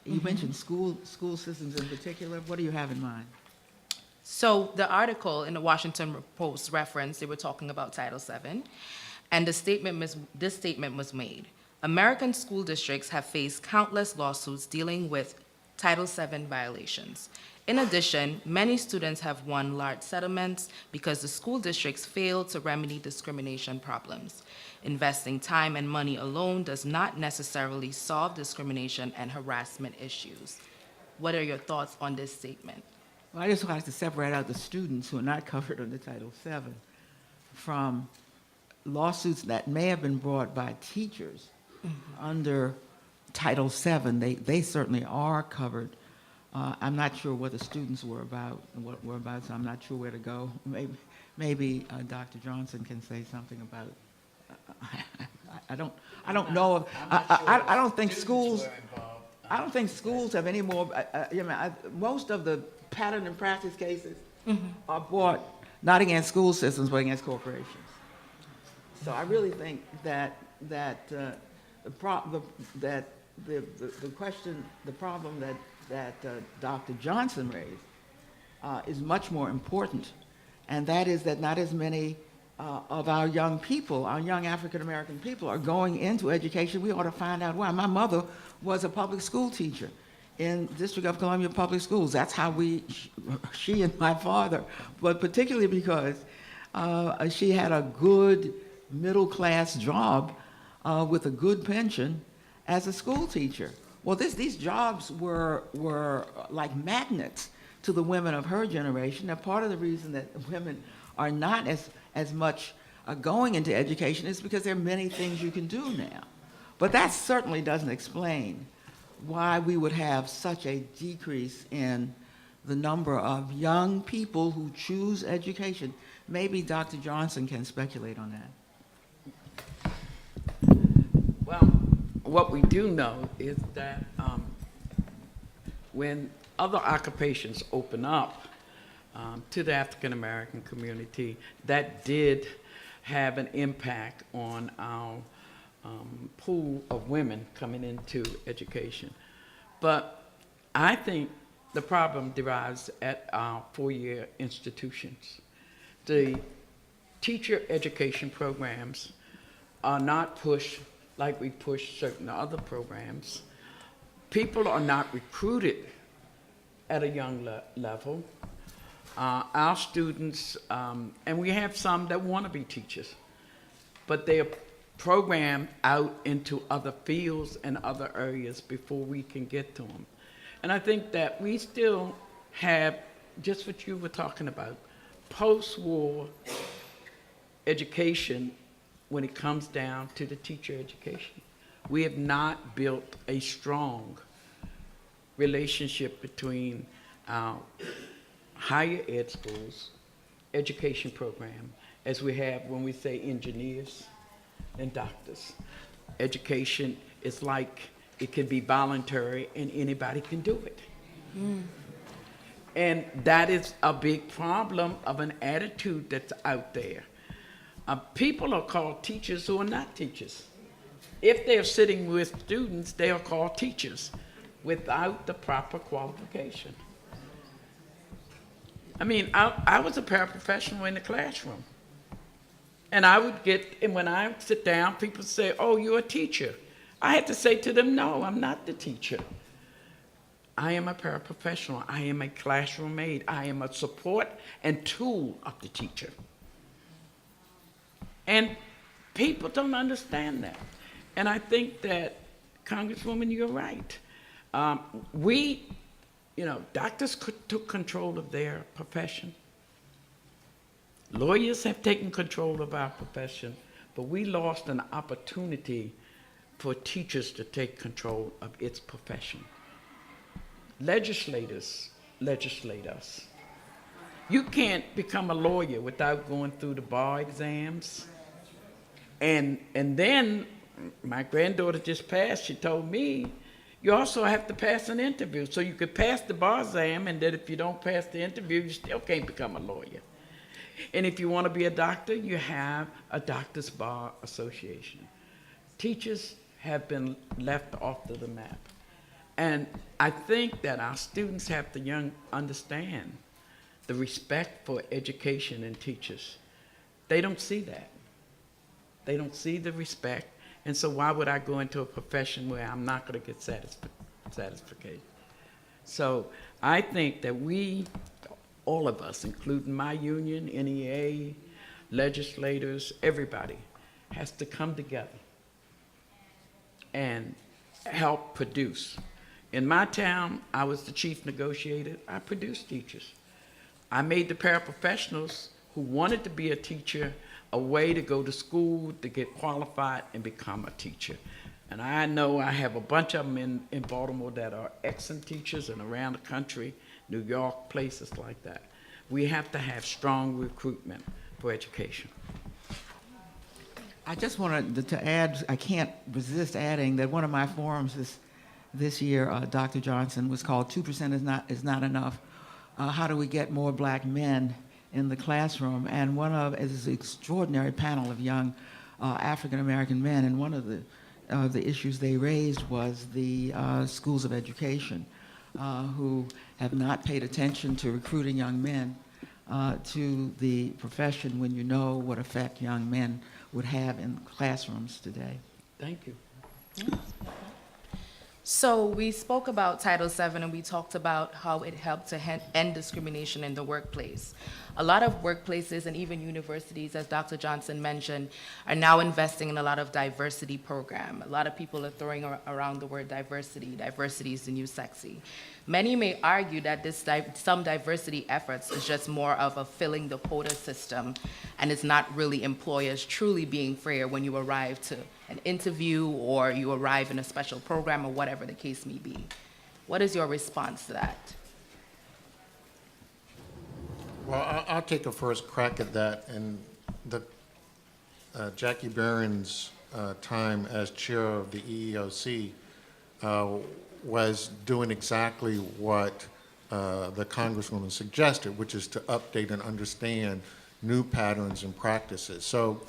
You mentioned school systems in particular. What do you have in mind? So the article in the Washington Post reference, they were talking about Title VII, and this statement was made. American school districts have faced countless lawsuits dealing with Title VII violations. In addition, many students have won large settlements because the school districts failed to remedy discrimination problems. Investing time and money alone does not necessarily solve discrimination and harassment issues. What are your thoughts on this statement? Well, I just like to separate out the students who are not covered under Title VII from lawsuits that may have been brought by teachers under Title VII. They certainly are covered. I'm not sure what the students were about, so I'm not sure where to go. Maybe Dr. Johnson can say something about. I don't know. I don't think schools. I don't think schools have any more. Most of the pattern and practice cases are brought not against school systems but against corporations. So I really think that the problem that Dr. Johnson raised is much more important, and that is that not as many of our young people, our young African American people, are going into education. We ought to find out why. My mother was a public school teacher in District of Columbia Public Schools. That's how she and my father, but particularly because she had a good middle-class job with a good pension as a school teacher. Well, these jobs were like magnets to the women of her generation. And part of the reason that women are not as much going into education is because there are many things you can do now. But that certainly doesn't explain why we would have such a decrease in the number of young people who choose education. Maybe Dr. Johnson can speculate on that. Well, what we do know is that when other occupations open up to the African American community, that did have an impact on our pool of women coming into education. But I think the problem derives at our four-year institutions. The teacher education programs are not pushed like we push certain other programs. People are not recruited at a young level. Our students, and we have some that want to be teachers, but they are programmed out into other fields and other areas before we can get to them. And I think that we still have, just what you were talking about, post-war education when it comes down to the teacher education. We have not built a strong relationship between our higher ed schools, education program, as we have when we say engineers and doctors. Education is like it can be voluntary and anybody can do it. And that is a big problem of an attitude that's out there. People are called teachers who are not teachers. If they're sitting with students, they are called teachers without the proper qualification. I mean, I was a paraprofessional in the classroom. And I would and when I sit down, people say, "Oh, you're a teacher." I had to say to them, "No, I'm not the teacher. I am a paraprofessional. I am a classroom aide. I am a support and tool of the teacher." And people don't understand that. And I think that, Congresswoman, you're right. Doctors took control of their profession. Lawyers have taken control of our profession, but we lost an opportunity for teachers to take control of its profession. Legislators legislate us. You can't become a lawyer without going through the bar exams. And then my granddaughter just passed, she told me, you also have to pass an interview. So you could pass the bar exam, and that if you don't pass the interview, you still can't become a lawyer. And if you want to be a doctor, you have a Doctors Bar Association. Teachers have been left off of the map. And I think that our students have to understand the respect for education and teachers. They don't see that. They don't see the respect. And so why would I go into a profession where I'm not going to get satisfaction? So I think that we, all of us, including my union, NEA, legislators, everybody, has to come together and help produce. In my town, I was the chief negotiator. I produced teachers. I made the paraprofessionals who wanted to be a teacher a way to go to school to get qualified and become a teacher. And I know I have a bunch of them in Baltimore that are excellent teachers and around the country, New York, places like that. We have to have strong recruitment for education. I just wanted to add, I can't resist adding that one of my forums this year, Dr. Johnson, was called 2% is not enough. How do we get more black men in the classroom? And one of is an extraordinary panel of young African-American men, and one of the issues they raised was the schools of education, who have not paid attention to recruiting young men to the profession when you know what effect young men would have in classrooms today. Thank you. So we spoke about Title VII and we talked about how it helped to end discrimination in the workplace. A lot of workplaces and even universities, as Dr. Johnson mentioned, are now investing in a lot of diversity program. A lot of people are throwing around the word diversity. Diversity is the new sexy. Many may argue that some diversity efforts is just more of a filling the quota system, and it's not really employers truly being fair when you arrive to an interview or you arrive in a special program or whatever the case may be. What is your response to that? Well, I'll take a first crack at that. And Jackie Barron's time as chair of the EEOC was doing exactly what the Congresswoman suggested, which is to update and understand new patterns and practices. So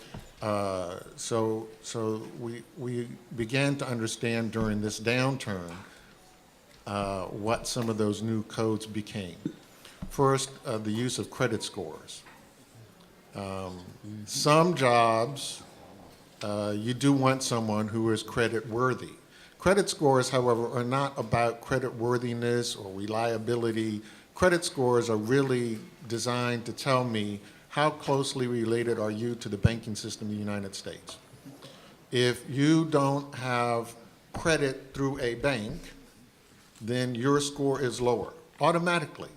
we began to understand during this downturn what some of those new codes became. First, the use of credit scores. Some jobs, you do want someone who is credit worthy. Credit scores, however, are not about credit worthiness or reliability. Credit scores are really designed to tell me how closely related are you to the banking system in the United States. If you don't have credit through a bank, then your score is lower automatically.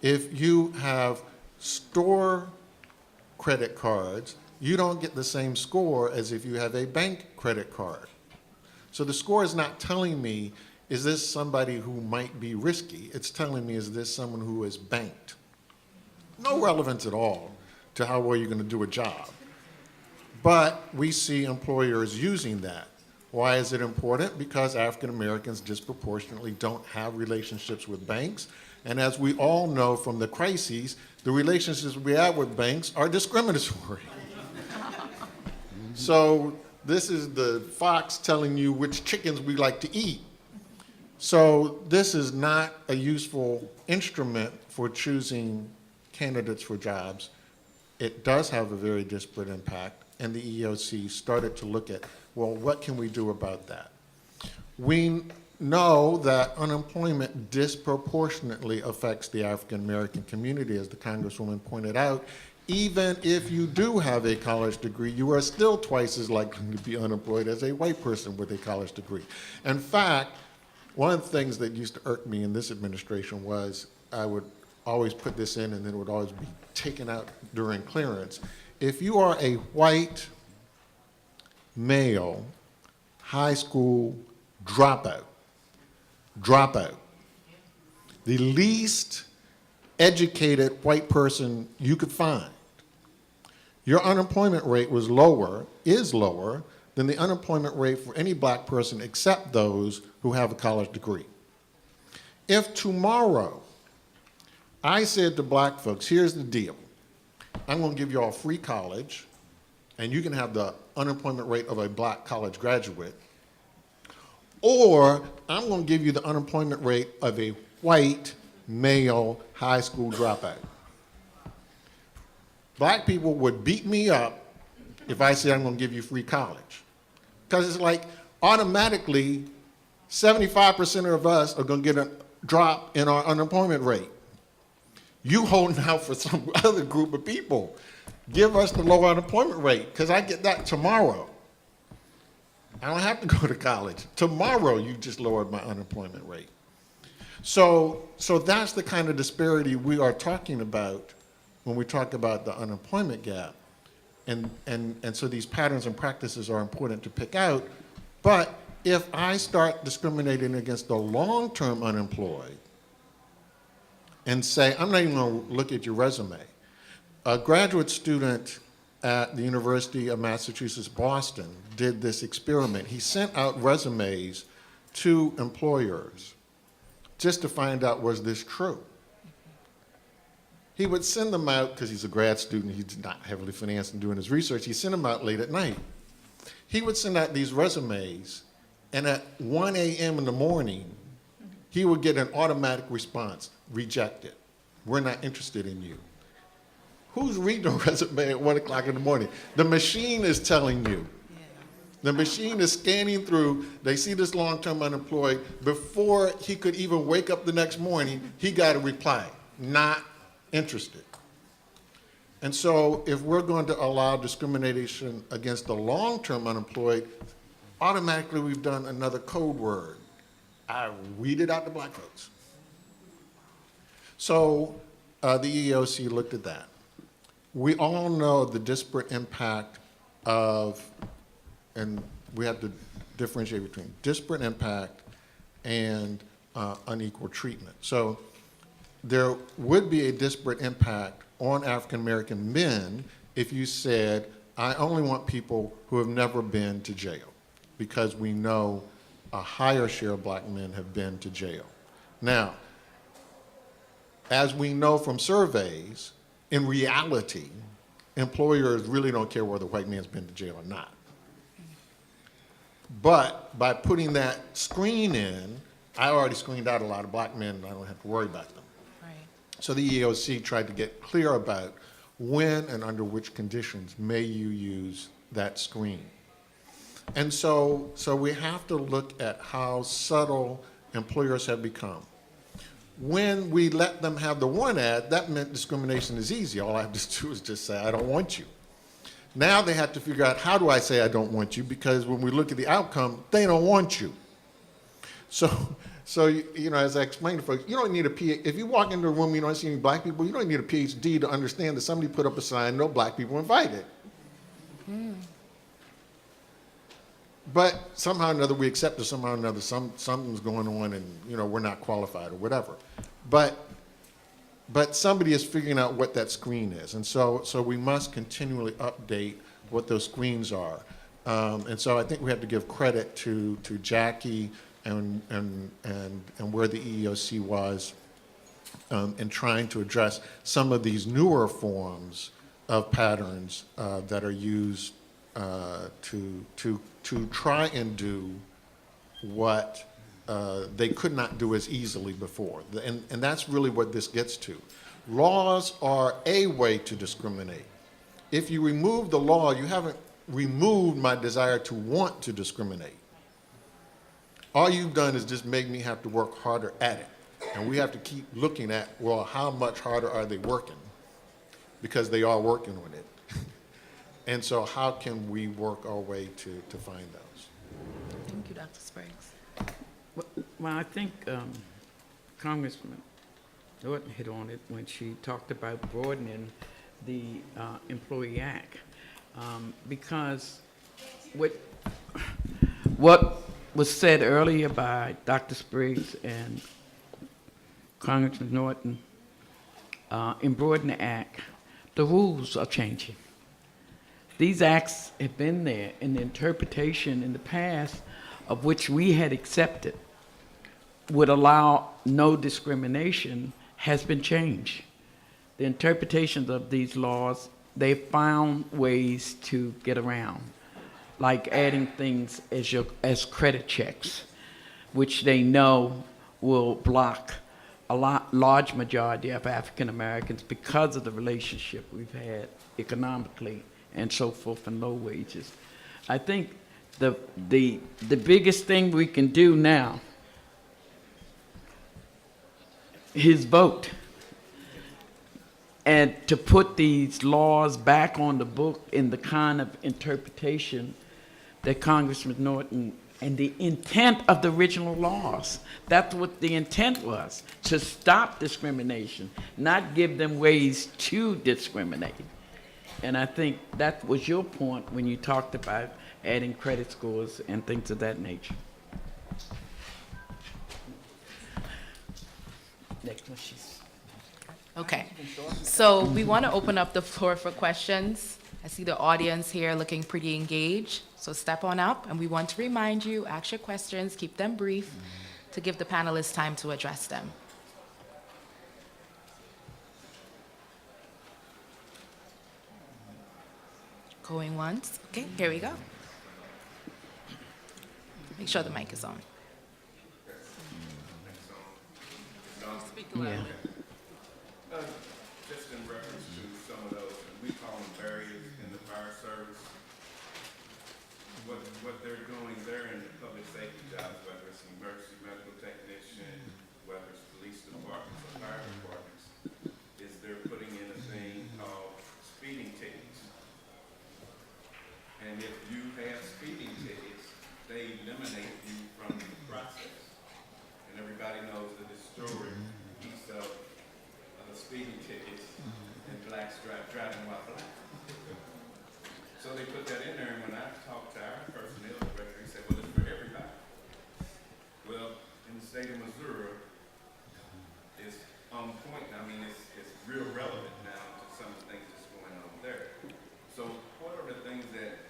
If you have store credit cards, you don't get the same score as if you have a bank credit card. So the score is not telling me, is this somebody who might be risky? It's telling me, is this someone who is banked? No relevance at all to how well you're going to do a job. But we see employers using that. Why is it important? Because African Americans disproportionately don't have relationships with banks. And as we all know from the crises, the relationships we have with banks are discriminatory. So this is the fox telling you which chickens we like to eat. So this is not a useful instrument for choosing candidates for jobs. It does have a very disparate impact, and the EEOC started to look at, well, what can we do about that? We know that unemployment disproportionately affects the African American community, as the Congresswoman pointed out. Even if you do have a college degree, you are still twice as likely to be unemployed as a white person with a college degree. In fact, one of the things that used to irk me in this administration was I would always put this in and then it would always be taken out during clearance. If you are a white male high school dropout, the least educated white person you could find, your unemployment rate was lower, is lower, than the unemployment rate for any black person except those who have a college degree. If tomorrow I said to black folks, here's the deal, I'm going to give you all free college, and you can have the unemployment rate of a black college graduate, or I'm going to give you the unemployment rate of a white male high school dropout. Black people would beat me up if I said I'm going to give you free college. Because it's like automatically 75% of us are going to get drop in our unemployment rate. You holding out for some other group of people. Give us the low unemployment rate, because I get that tomorrow. I don't have to go to college. Tomorrow, you just lowered my unemployment rate. So that's the kind of disparity we are talking about when we talk about the unemployment gap. And so these patterns and practices are important to pick out. But if I start discriminating against the long-term unemployed and say, I'm not even going to look at your resume. A graduate student at the University of Massachusetts, Boston, did this experiment. He sent out resumes to employers just to find out, was this true? He would send them out, because he's a grad student, he's not heavily financed in doing his research, he sent them out late at night. He would send out these resumes, and at 1 a.m. in the morning, he would get an automatic response, rejected. We're not interested in you. Who's reading a resume at 1 o'clock in the morning? The machine is telling you. The machine is scanning through. They see this long-term unemployed. Before he could even wake up the next morning, he got a reply, not interested. And so if we're going to allow discrimination against the long-term unemployed, automatically we've done another code word. I weeded out the black folks. So the EEOC looked at that. We all know the disparate impact of, and we have to differentiate between disparate impact and unequal treatment. So there would be a disparate impact on African American men if you said, I only want people who have never been to jail, because we know a higher share of black men have been to jail. Now, as we know from surveys, in reality, employers really don't care whether a white man's been to jail or not. But by putting that screen in, I already screened out a lot of black men, and I don't have to worry about them. Right. So the EEOC tried to get clear about when and under which conditions may you use that screen. And so we have to look at how subtle employers have become. When we let them have the one ad, that meant discrimination is easy. All I have to do is just say, I don't want you. Now they have to figure out, how do I say I don't want you? Because when we look at the outcome, they don't want you. So you know, as I explained to folks, you don't need a PhD. If you walk into a room, you don't see any black people, you don't need a PhD to understand that somebody put up a sign, no black people invited. But somehow or another we accept it, somehow or another something's going on, and you know, we're not qualified or whatever. But somebody is figuring out what that screen is, and so we must continually update what those screens are. And so I think we have to give credit to Jackie and where the EEOC was in trying to address some of these newer forms of patterns that are used to try and do what they could not do as easily before. And that's really what this gets to. Laws are a way to discriminate. If you remove the law, you haven't removed my desire to want to discriminate. All you've done is just make me have to work harder at it. And we have to keep looking at, well, how much harder are they working? Because they are working on it. And so how can we work our way to find those? Thank you, Dr. Spriggs. Well, I think Congressman Norton hit on it when she talked about broadening the Employee Act, because what was said earlier by Dr. Spriggs and Congressman Norton, in broadening the Act, the rules are changing. These acts have been there, and the interpretation in the past of which we had accepted would allow no discrimination has been changed. The interpretations of these laws, they found ways to get around, like adding things as credit checks, which they know will block a large majority of African Americans because of the relationship we've had economically and so forth, and low wages. I think the biggest thing we can do now his vote. And to put these laws back on the book in the kind of interpretation that Congressman Norton and the intent of the original laws, that's what the intent was, to stop discrimination, not give them ways to discriminate. And I think that was your point when you talked about adding credit scores and things of that nature. Next one, Okay, so we want to open up the floor for questions. I see the audience here looking pretty engaged, so step on up, and we want to remind you, ask your questions, keep them brief, to give the panelists time to address them. Going once, okay, here we go. Make sure the mic is on. Yeah. Just in reference to some of those, we call them barriers in the fire service. What they're doing, they're in the public safety jobs, whether it's emergency medical technician, whether it's police departments or fire departments, is they're putting in a thing called speeding tickets. And if you have speeding tickets, they eliminate you from the process. And everybody knows the historic piece of speeding tickets and blacks driving while black. So they put that in there, and when I talked to our personnel director, he said, well, it's for everybody. Well, in the state of Missouri, it's on point. I mean, it's real relevant now to some of the things that's going on there. So what are the things that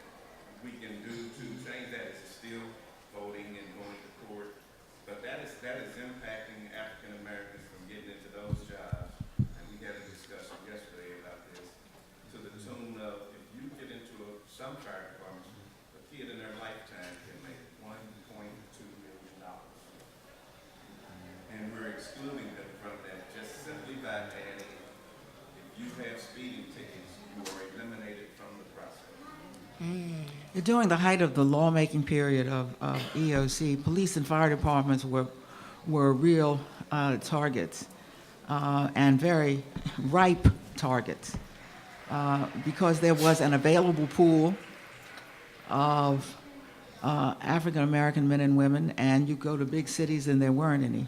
we can do to change that? Is it still voting and going to court? But that is impacting African Americans from getting into those jobs. Had a discussion yesterday about this, to the tune of if you get into some fire departments, a kid in their lifetime can make $1.2 million. And we're excluding them from that just simply by adding, if you have speeding tickets, you are eliminated from the process. During the height of the lawmaking period of EOC, police and fire departments were real targets. And very ripe targets because there was an available pool of African American men and women, and you go to big cities and there weren't any.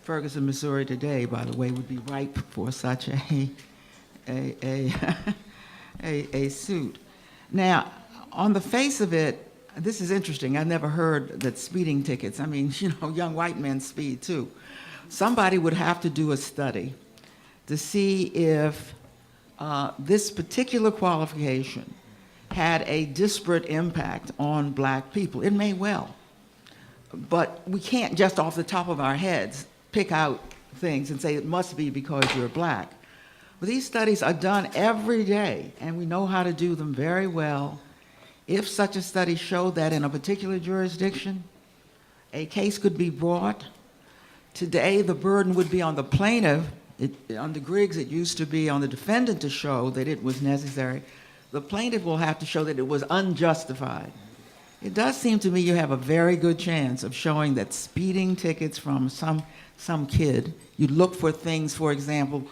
Ferguson, Missouri today, by the way, would be ripe for such a suit. Now, on the face of it, this is interesting. I never heard that speeding tickets, I mean, young white men speed too. Somebody would have to do a study to see if this particular qualification had a disparate impact on black people. It may well, but we can't just off the top of our heads pick out things and say it must be because you're black. But these studies are done every day, and we know how to do them very well. If such a study showed that in a particular jurisdiction, a case could be brought. Today, the burden would be on the plaintiff. Under Griggs, it used to be on the defendant to show that it was necessary. The plaintiff will have to show that it was unjustified. It does seem to me you have a very good chance of showing that speeding tickets from some kid, you look for things, for example,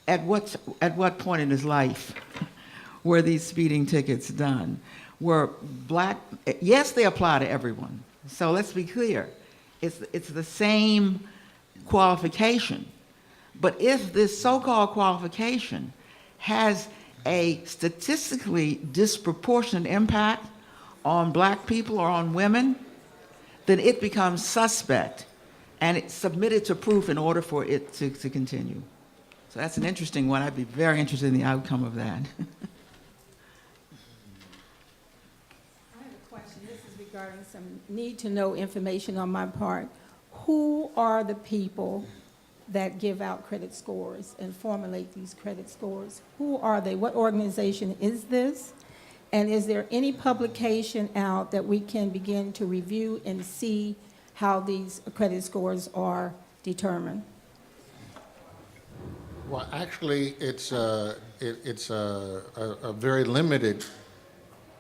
at what point in his life were these speeding tickets done? Were black, yes, they apply to everyone. So let's be clear. It's the same qualification. But if this so-called qualification has a statistically disproportionate impact on black people or on women, then it becomes suspect and it's submitted to proof in order for it to continue. So that's an interesting one. I'd be very interested in the outcome of that. I have a question. This is regarding some need-to-know information on my part. Who are the people that give out credit scores and formulate these credit scores? Who are they? What organization is this? And is there any publication out that we can begin to review and see how these credit scores are determined? Well, actually, it's a very limited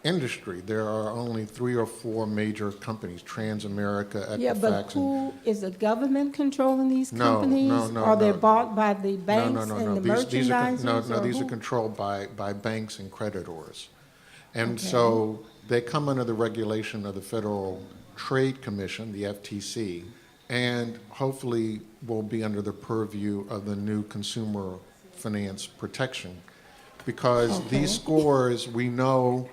industry. There are only 3 or 4 major companies, Transamerica, Yeah, but Equifax, and who, is the government controlling these No, companies? no, Are they no. bought by the banks and the These are, merchandisers? no, or these are who? controlled by banks and creditors. And Okay. so they come under the regulation of the Federal Trade Commission, the FTC, and hopefully will be under the purview of the new Consumer Finance Protection. Because Okay. these scores, we know,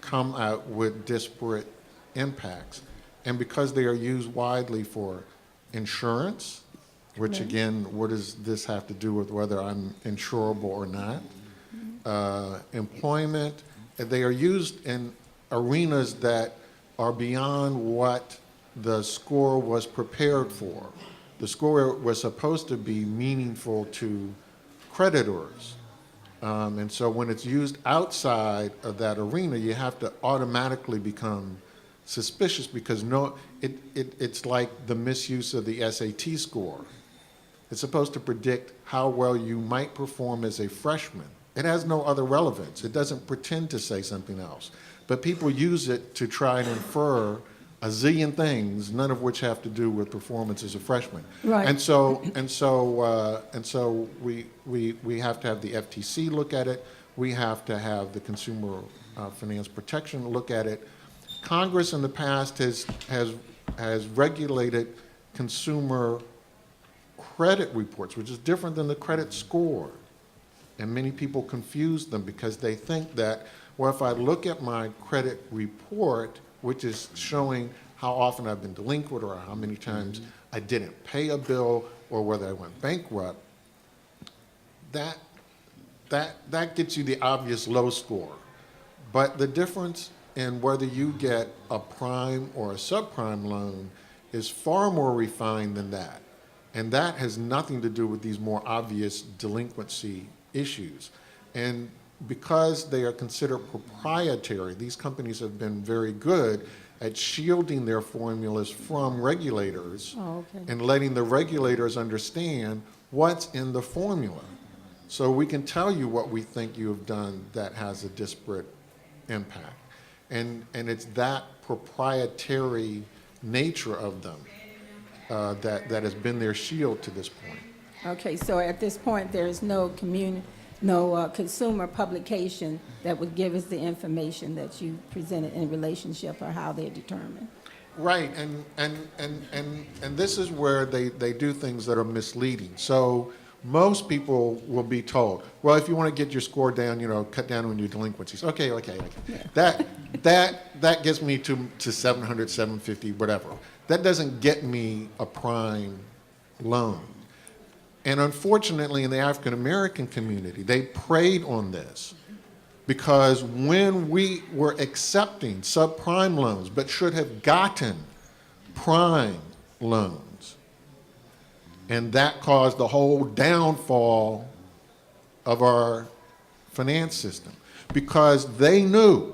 come out with disparate impacts. And because they are used widely for insurance, which Right. again, what does this have to do with whether I'm insurable or not? Employment, they are used in arenas that are beyond what the score was prepared for. The score was supposed to be meaningful to creditors. And so when it's used outside of that arena, you have to automatically become suspicious because it's like the misuse of the SAT score. It's supposed to predict how well you might perform as a freshman. It has no other relevance. It doesn't pretend to say something else. But people use it to try and infer a zillion things, none of which have to do with performance as a freshman. Right. And so we have to have the FTC look at it. We have to have the Consumer Finance Protection look at it. Congress in the past has regulated consumer credit reports, which is different than the credit score. And many people confuse them because they think that, well, if I look at my credit report, which is showing how often I've been delinquent or how many times I didn't pay a bill or whether I went bankrupt, that gets you the obvious low score. But the difference in whether you get a prime or a subprime loan is far more refined than that. And that has nothing to do with these more obvious delinquency issues. And because they are considered proprietary, these companies have been very good at shielding their formulas from regulators Oh, okay. and letting the regulators understand what's in the formula. So we can tell you what we think you have done that has a disparate impact. And it's that proprietary nature of them that has been their shield to this point. Okay, so at this point, there is no consumer publication that would give us the information that you presented in relationship or how they're determined. Right, and this is where they do things that are misleading. So most people will be told, well, if you want to get your score down, cut down on your delinquencies. Okay. Yeah. That gets me to 700, 750, whatever. That doesn't get me a prime loan. And unfortunately, in the African American community, they preyed on this because when we were accepting subprime loans, but should have gotten prime loans, and that caused the whole downfall of our finance system because they knew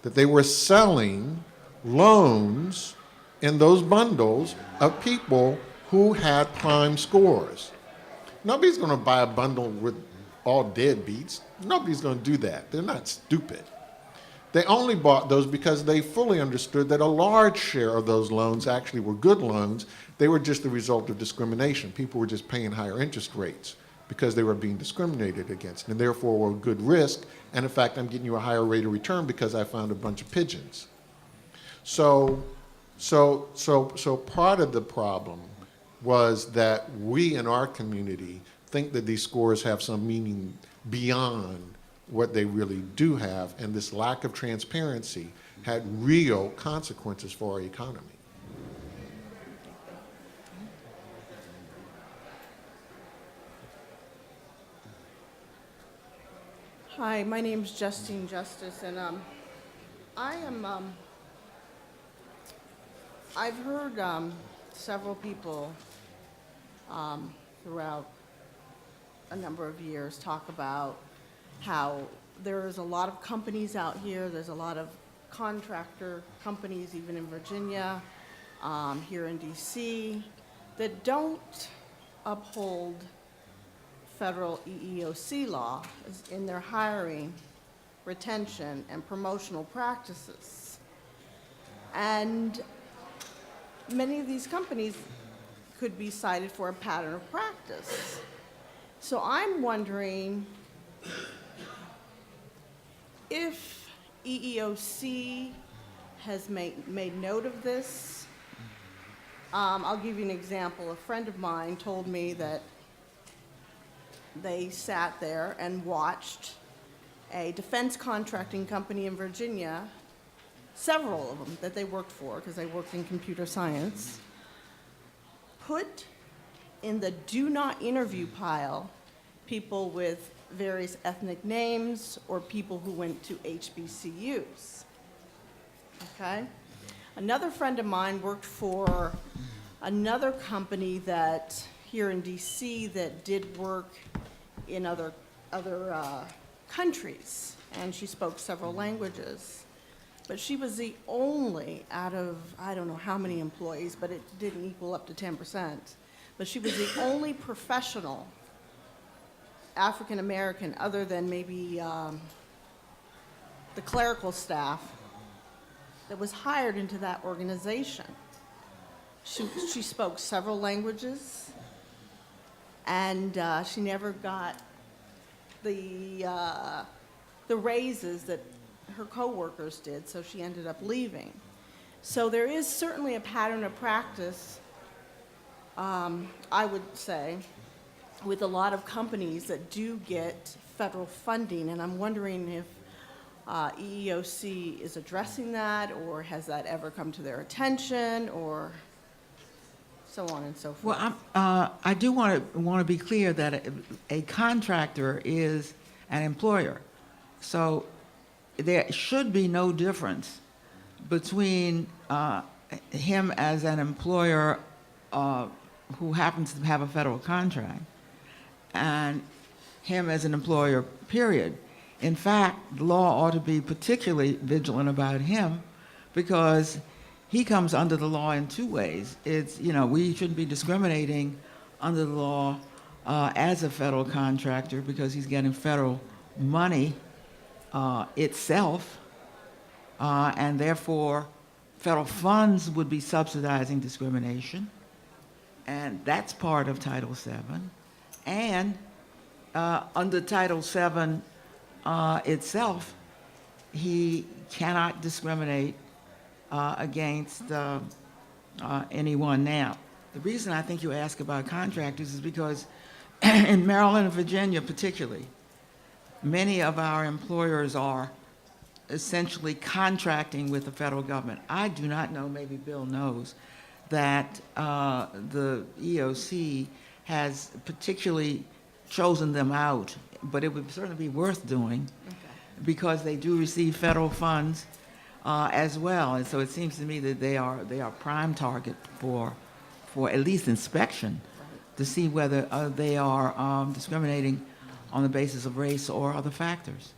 that they were selling loans in those bundles of people who had prime scores. Nobody's going to buy a bundle with all deadbeats. Nobody's going to do that. They're not stupid. They only bought those because they fully understood that a large share of those loans actually were good loans. They were just the result of discrimination. People were just paying higher interest rates because they were being discriminated against and therefore were good risk. And in fact, I'm getting you a higher rate of return because I found a bunch of pigeons. So part of the problem was that we in our community think that these scores have some meaning beyond what they really do have, and this lack of transparency had real consequences for our economy. Hi, my name's Justine Justice, and I've heard several people throughout a number of years talk about how there's a lot of companies out here, there's a lot of contractor companies, even in Virginia, here in DC, that don't uphold federal EEOC law in their hiring retention, and promotional practices. And many of these companies could be cited for a pattern of practice. So I'm wondering if EEOC has made note of this. I'll give you an example. A friend of mine told me that they sat there and watched a defense contracting company in Virginia, several of them that they worked for, because they worked in computer science, put in the do not interview pile people with various ethnic names or people who went to HBCUs. Okay? Another friend of mine worked for another company that here in DC that did work in other countries, and she spoke several languages. But she was the only out of, I don't know how many employees, but it didn't equal up to 10%. But she was the only professional African American, other than maybe the clerical staff, that was hired into that organization. She spoke several languages, and she never got the raises that her coworkers did, so she ended up leaving. So there is certainly a pattern of practice, I would say, with a lot of companies that do get federal funding, and I'm wondering if EEOC is addressing that, or has that ever come to their attention, or so on and so forth. Well, I do want to be clear that a contractor is an employer. So there should be no difference between him as an employer who happens to have a federal contract and him as an employer, period. In fact, the law ought to be particularly vigilant about him because he comes under the law in two ways. It's, we shouldn't be discriminating under the law as a federal contractor because he's getting federal money itself, and therefore federal funds would be subsidizing discrimination, and that's part of Title VII. And under Title VII itself, he cannot discriminate against anyone. Now, the reason I think you ask about contractors is because in Maryland and Virginia particularly, many of our employers are essentially contracting with the federal government. I do not know, maybe Bill knows, that the EOC has particularly chosen them out, but it would certainly be worth doing because they do receive federal funds as well. And so it seems to me that they are prime target for at least inspection to see whether they are discriminating on the basis of race or other factors.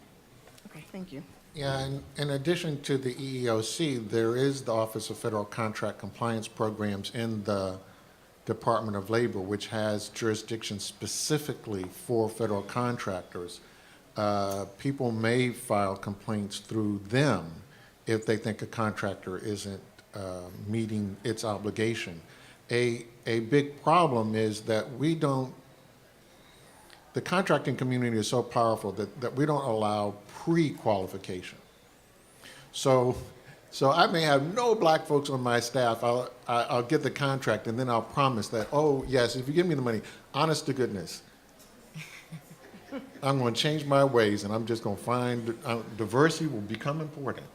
Okay, thank you. Yeah, and in addition to the EEOC, there is the Office of Federal Contract Compliance Programs in the Department of Labor, which has jurisdiction specifically for federal contractors. People may file complaints through them if they think a contractor isn't meeting its obligation. A big problem is that the contracting community is so powerful that we don't allow pre-qualification. So I may have no black folks on my staff. I'll get the contract and then I'll promise that, oh yes, if you give me the money, honest to goodness, I'm going to change my ways and I'm just going to find diversity will become important.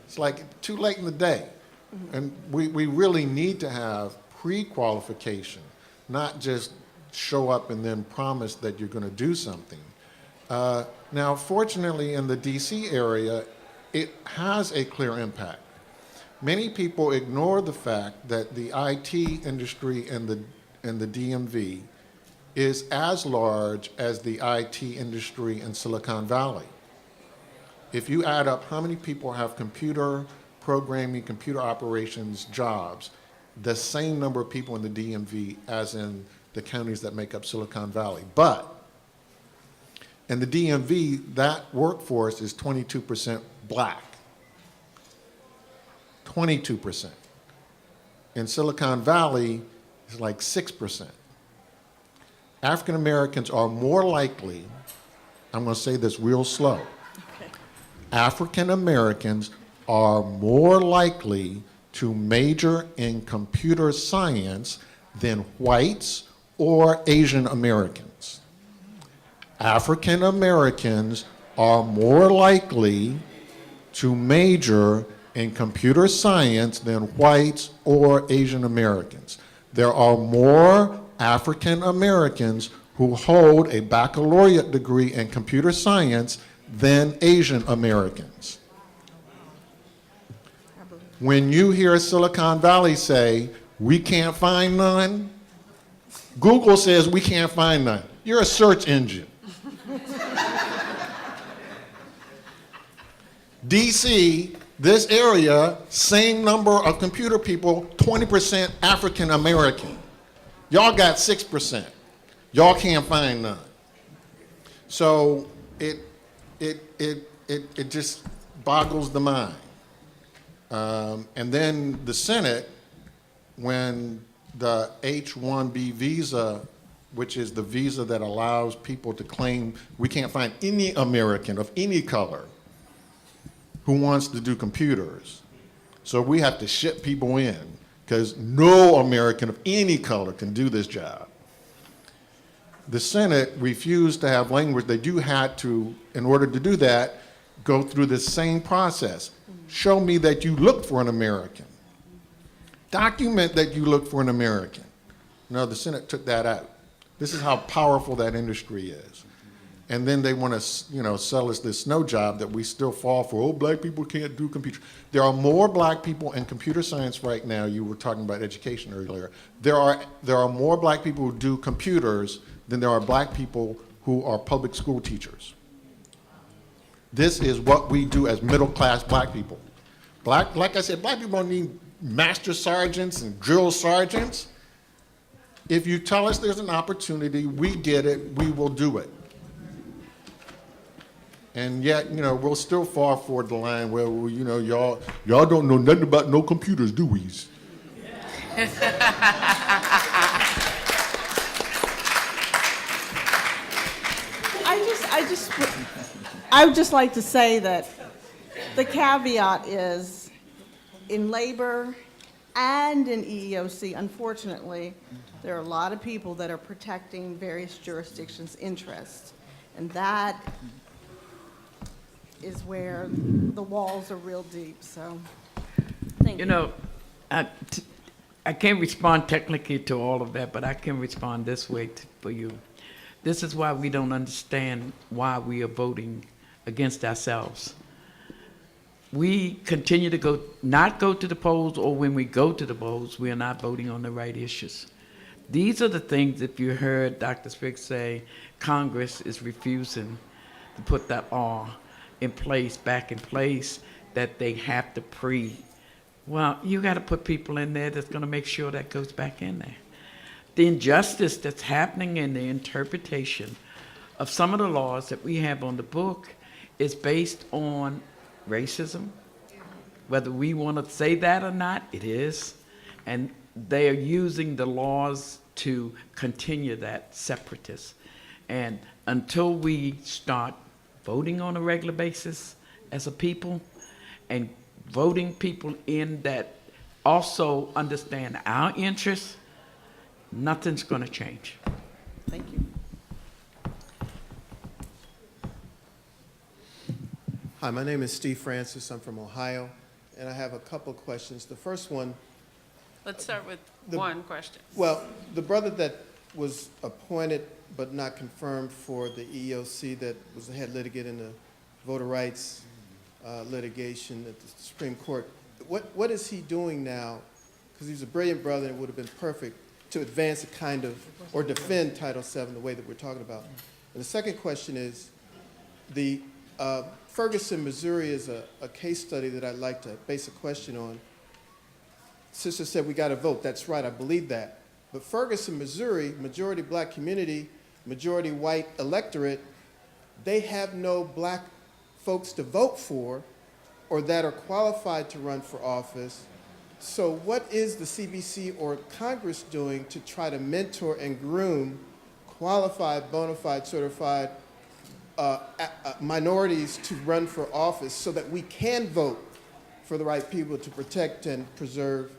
It's like too late in the day. And we really need to have pre-qualification, not just show up and then promise that you're going to do something. Now, fortunately, in the DC area, it has a clear impact. Many people ignore the fact that the IT industry and the DMV is as large as the IT industry in Silicon Valley. If you add up how many people have computer programming, computer operations jobs, the same number of people in the DMV as in the counties that make up Silicon Valley. But In the DMV, that workforce is 22% black. 22%. In Silicon Valley, it's like 6%. African Americans are more likely, I'm going to say this real slow. Okay. African Americans are more likely to major in computer science than whites or Asian Americans. African Americans are more likely to major in computer science than whites or Asian Americans. There are more African Americans who hold a baccalaureate degree in computer science than Asian Americans. When you hear Silicon Valley say, we can't find none, Google says we can't find none. You're a search engine. DC, this area, same number of computer people, 20% African American. Y'all got 6%. Y'all can't find none. So it just boggles the mind. And then the Senate, when the H-1B visa, which is the visa that allows people to claim we can't find any American of any color who wants to do computers. So we have to ship people in because no American of any color can do this job. The Senate refused to have language. They do had to, in order to do that, go through the same process. Show me that you looked for an American. Document that you looked for an American. No, the Senate took that out. This is how powerful that industry is. And then they want to, sell us this snow job that we still fall for. Oh, black people can't do computers. There are more black people in computer science right now. You were talking about education earlier. There are more black people who do computers than there are black people who are public school teachers. This is what we do as middle-class black people. Like I said, black people don't need master sergeants and drill sergeants. If you tell us there's an opportunity, we get it, we will do it. And yet, we'll still fall for the line where, y'all don't know nothing about no computers, do we? I would just like to say that the caveat is in labor and in EEOC, unfortunately, there are a lot of people that are protecting various jurisdictions' interests. And that is where the walls are real deep, so thank you. I can't respond technically to all of that, but I can respond this way for you. This is why we don't understand why we are voting against ourselves. We continue to not go to the polls, or when we go to the polls, we are not voting on the right issues. These are the things, if you heard Dr. Spriggs say, Congress is refusing to put that law back in place, that they have to well, you got to put people in there that's going to make sure that goes back in there. The injustice that's happening in the interpretation of some of the laws that we have on the book is based on racism. Whether we want to say that or not, it is. And they are using the laws to continue that separatist. And until we start voting on a regular basis as a people, and voting people in that also understand our interests, nothing's going to change. Thank you. Hi, my name is Steve Francis. I'm from Ohio, and I have a couple questions. The first one, Let's start with one question. well, the brother that was appointed but not confirmed for the EEOC that was the head litigant in the voter rights litigation at the Supreme Court, what is he doing now? Because he's a brilliant brother and it would have been perfect to advance a kind of, or defend Title VII the way that we're talking about. And the second question is, the Ferguson, Missouri is a case study that I'd like to base a question on. Sister said we got to vote. That's right, I believe that. But Ferguson, Missouri, majority black community, majority white electorate, they have no black folks to vote for or that are qualified to run for office. So what is the CBC or Congress doing to try to mentor and groom qualified, bona fide, certified minorities to run for office so that we can vote for the right people to protect and preserve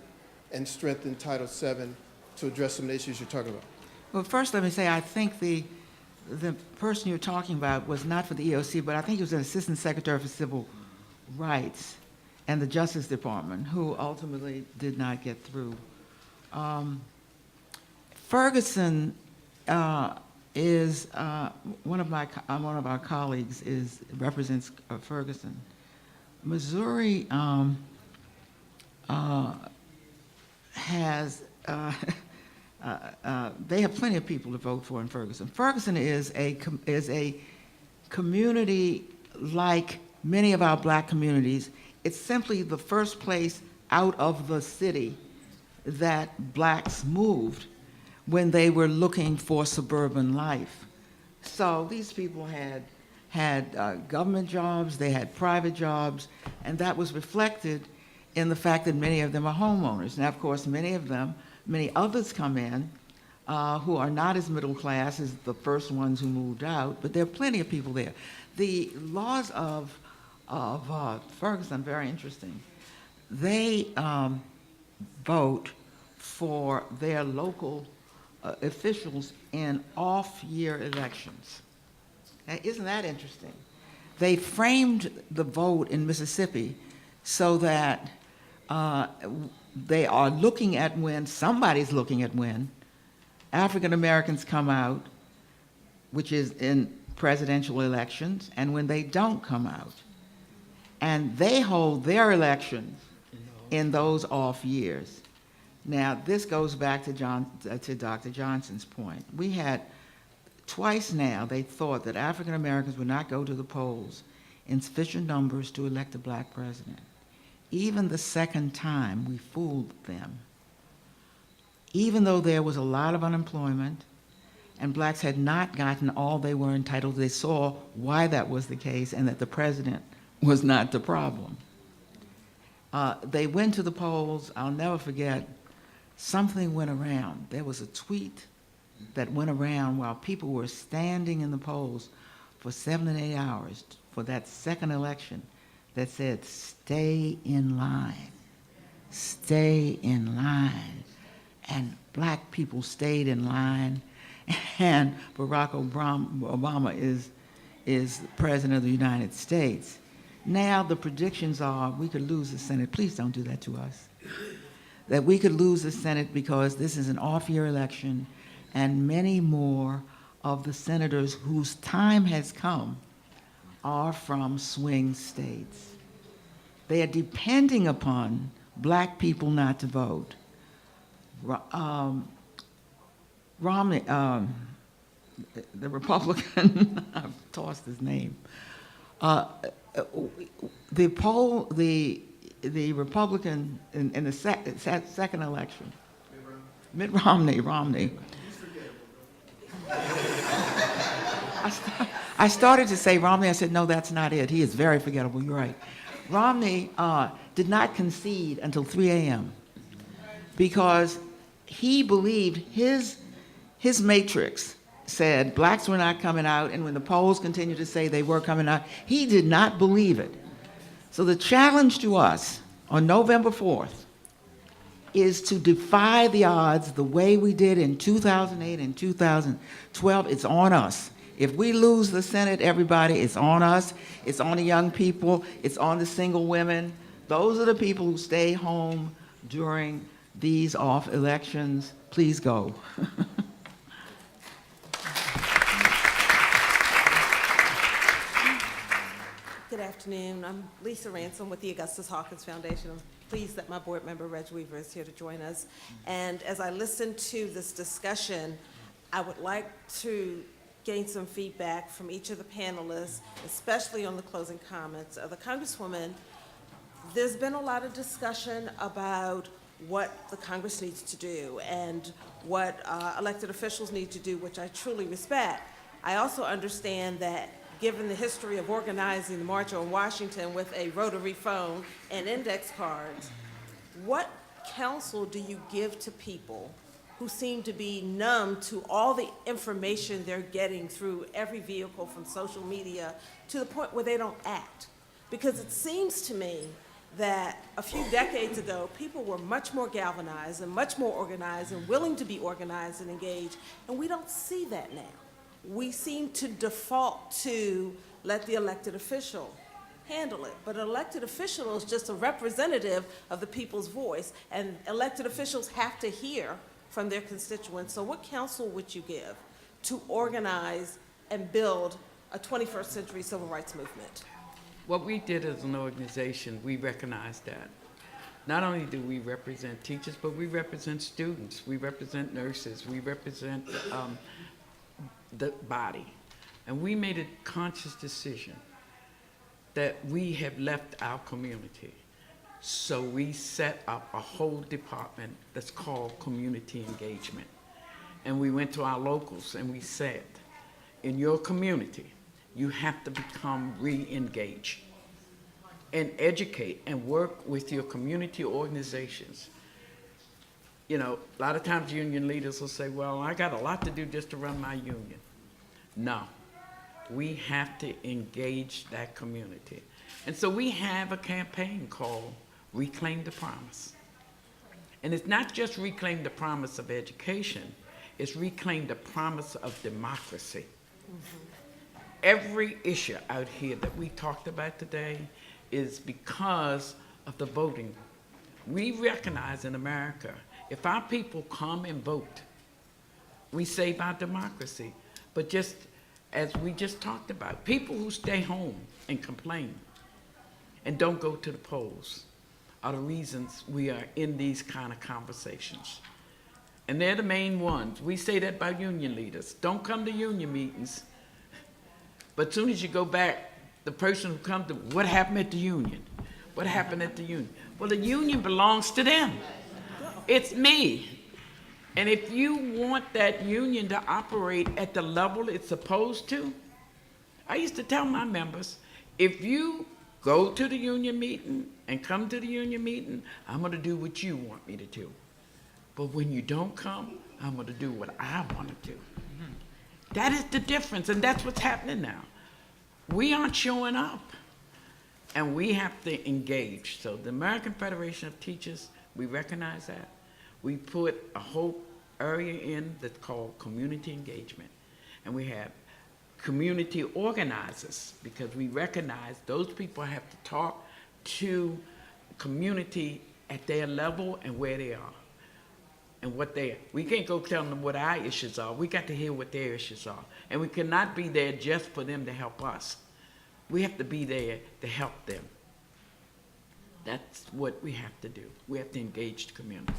and strengthen Title VII to address some of the issues you're talking about? Well, first let me say, I think the person you're talking about was not for the EOC, but I think he was an Assistant Secretary for Civil Rights and the Justice Department, who ultimately did not get through. Ferguson is one of our colleagues represents Ferguson. Missouri has they have plenty of people to vote for in Ferguson. Ferguson is a community like many of our black communities. It's simply the first place out of the city that blacks moved when they were looking for suburban life. So these people had government jobs, they had private jobs, and that was reflected in the fact that many of them are homeowners. Now, of course, many others come in who are not as middle class as the first ones who moved out, but there are plenty of people there. The laws of Ferguson are very interesting. They vote for their local officials in off-year elections. Now, isn't that interesting? They framed the vote in Mississippi so that they are looking at when, somebody's looking at when, African Americans come out, which is in presidential elections, and when they don't come out. And they hold their elections in those off years. Now, this goes back to Dr. Johnson's point. We had twice now, they thought that African Americans would not go to the polls in sufficient numbers to elect a black president. Even the second time, we fooled them. Even though there was a lot of unemployment and blacks had not gotten all they were entitled, they saw why that was the case and that the president was not the problem. They went to the polls. I'll never forget, something went around. There was a tweet that went around while people were standing in the polls for 7 and 8 hours for that second election that said, "Stay in line, stay in line." And black people stayed in line, and Barack Obama is president of the United States. Now the predictions are we could lose the Senate. Please don't do that to us. That we could lose the Senate because this is an off-year election, and many more of the senators whose time has come are from swing states. They are depending upon black people not to vote. Romney, the Republican, I've tossed his name. The Republican in the second election, Mitt Romney. I started to say Romney. I said, no, that's not it. He is very forgettable. You're right. Romney did not concede until 3 a.m. because he believed his matrix said blacks were not coming out, and when the polls continued to say they were coming out, he did not believe it. So the challenge to us on November 4th is to defy the odds the way we did in 2008 and 2012. It's on us. If we lose the Senate, everybody, it's on us. It's on the young people. It's on the single women. Those are the people who stay home during these off elections. Please go. Good afternoon. I'm Lisa Ransom with the Augustus Hawkins Foundation. I'm pleased that my board member, Reg Weaver, is here to join us. And as I listen to this discussion, I would like to gain some feedback from each of the panelists, especially on the closing comments of the Congresswoman. There's been a lot of discussion about what the Congress needs to do and what elected officials need to do, which I truly respect. I also understand that given the history of organizing the March on Washington with a rotary phone and index cards, what counsel do you give to people who seem to be numb to all the information they're getting through every vehicle from social media to the point where they don't act? Because it seems to me that a few decades ago, people were much more galvanized and much more organized and willing to be organized and engaged, and we don't see that now. We seem to default to let the elected official handle it, but an elected official is just a representative of the people's voice, and elected officials have to hear from their constituents. So what counsel would you give to organize and build a 21st century civil rights movement? What we did as an organization, we recognized that. Not only do we represent teachers, but we represent students, we represent nurses, we represent the body. And we made a conscious decision that we have left our community. So we set up a whole department that's called community engagement. And we went to our locals and we said, in your community, you have to become re-engaged and educate and work with your community organizations. You know, a lot of times union leaders will say, well, I got a lot to do just to run my union. No, we have to engage that community. And so we have a campaign called Reclaim the Promise. And it's not just reclaim the promise of education, it's reclaim the promise of democracy. Every issue out here that we talked about today is because of the voting. We recognize in America, if our people come and vote, we save our democracy. But just as we just talked about, people who stay home and complain and don't go to the polls are the reasons we are in these kind of conversations. And they're the main ones. We say that about union leaders. Don't come to union meetings. But as soon as you go back, the person who comes to, what happened at the union? What happened at the union? Well, the union belongs to them. It's me. And if you want that union to operate at the level it's supposed to, I used to tell my members, if you go to the union meeting and come to the union meeting, I'm going to do what you want me to do. But when you don't come, I'm going to do what I want to do. That is the difference, and that's what's happening now. We aren't showing up, and we have to engage. So the American Federation of Teachers, we recognize that. We put a whole area in that's called community engagement, and we have community organizers, because we recognize those people have to talk to community at their level and where they are. And what we can't go tell them what our issues are. We got to hear what their issues are. And we cannot be there just for them to help us. We have to be there to help them. That's what we have to do. We have to engage the community.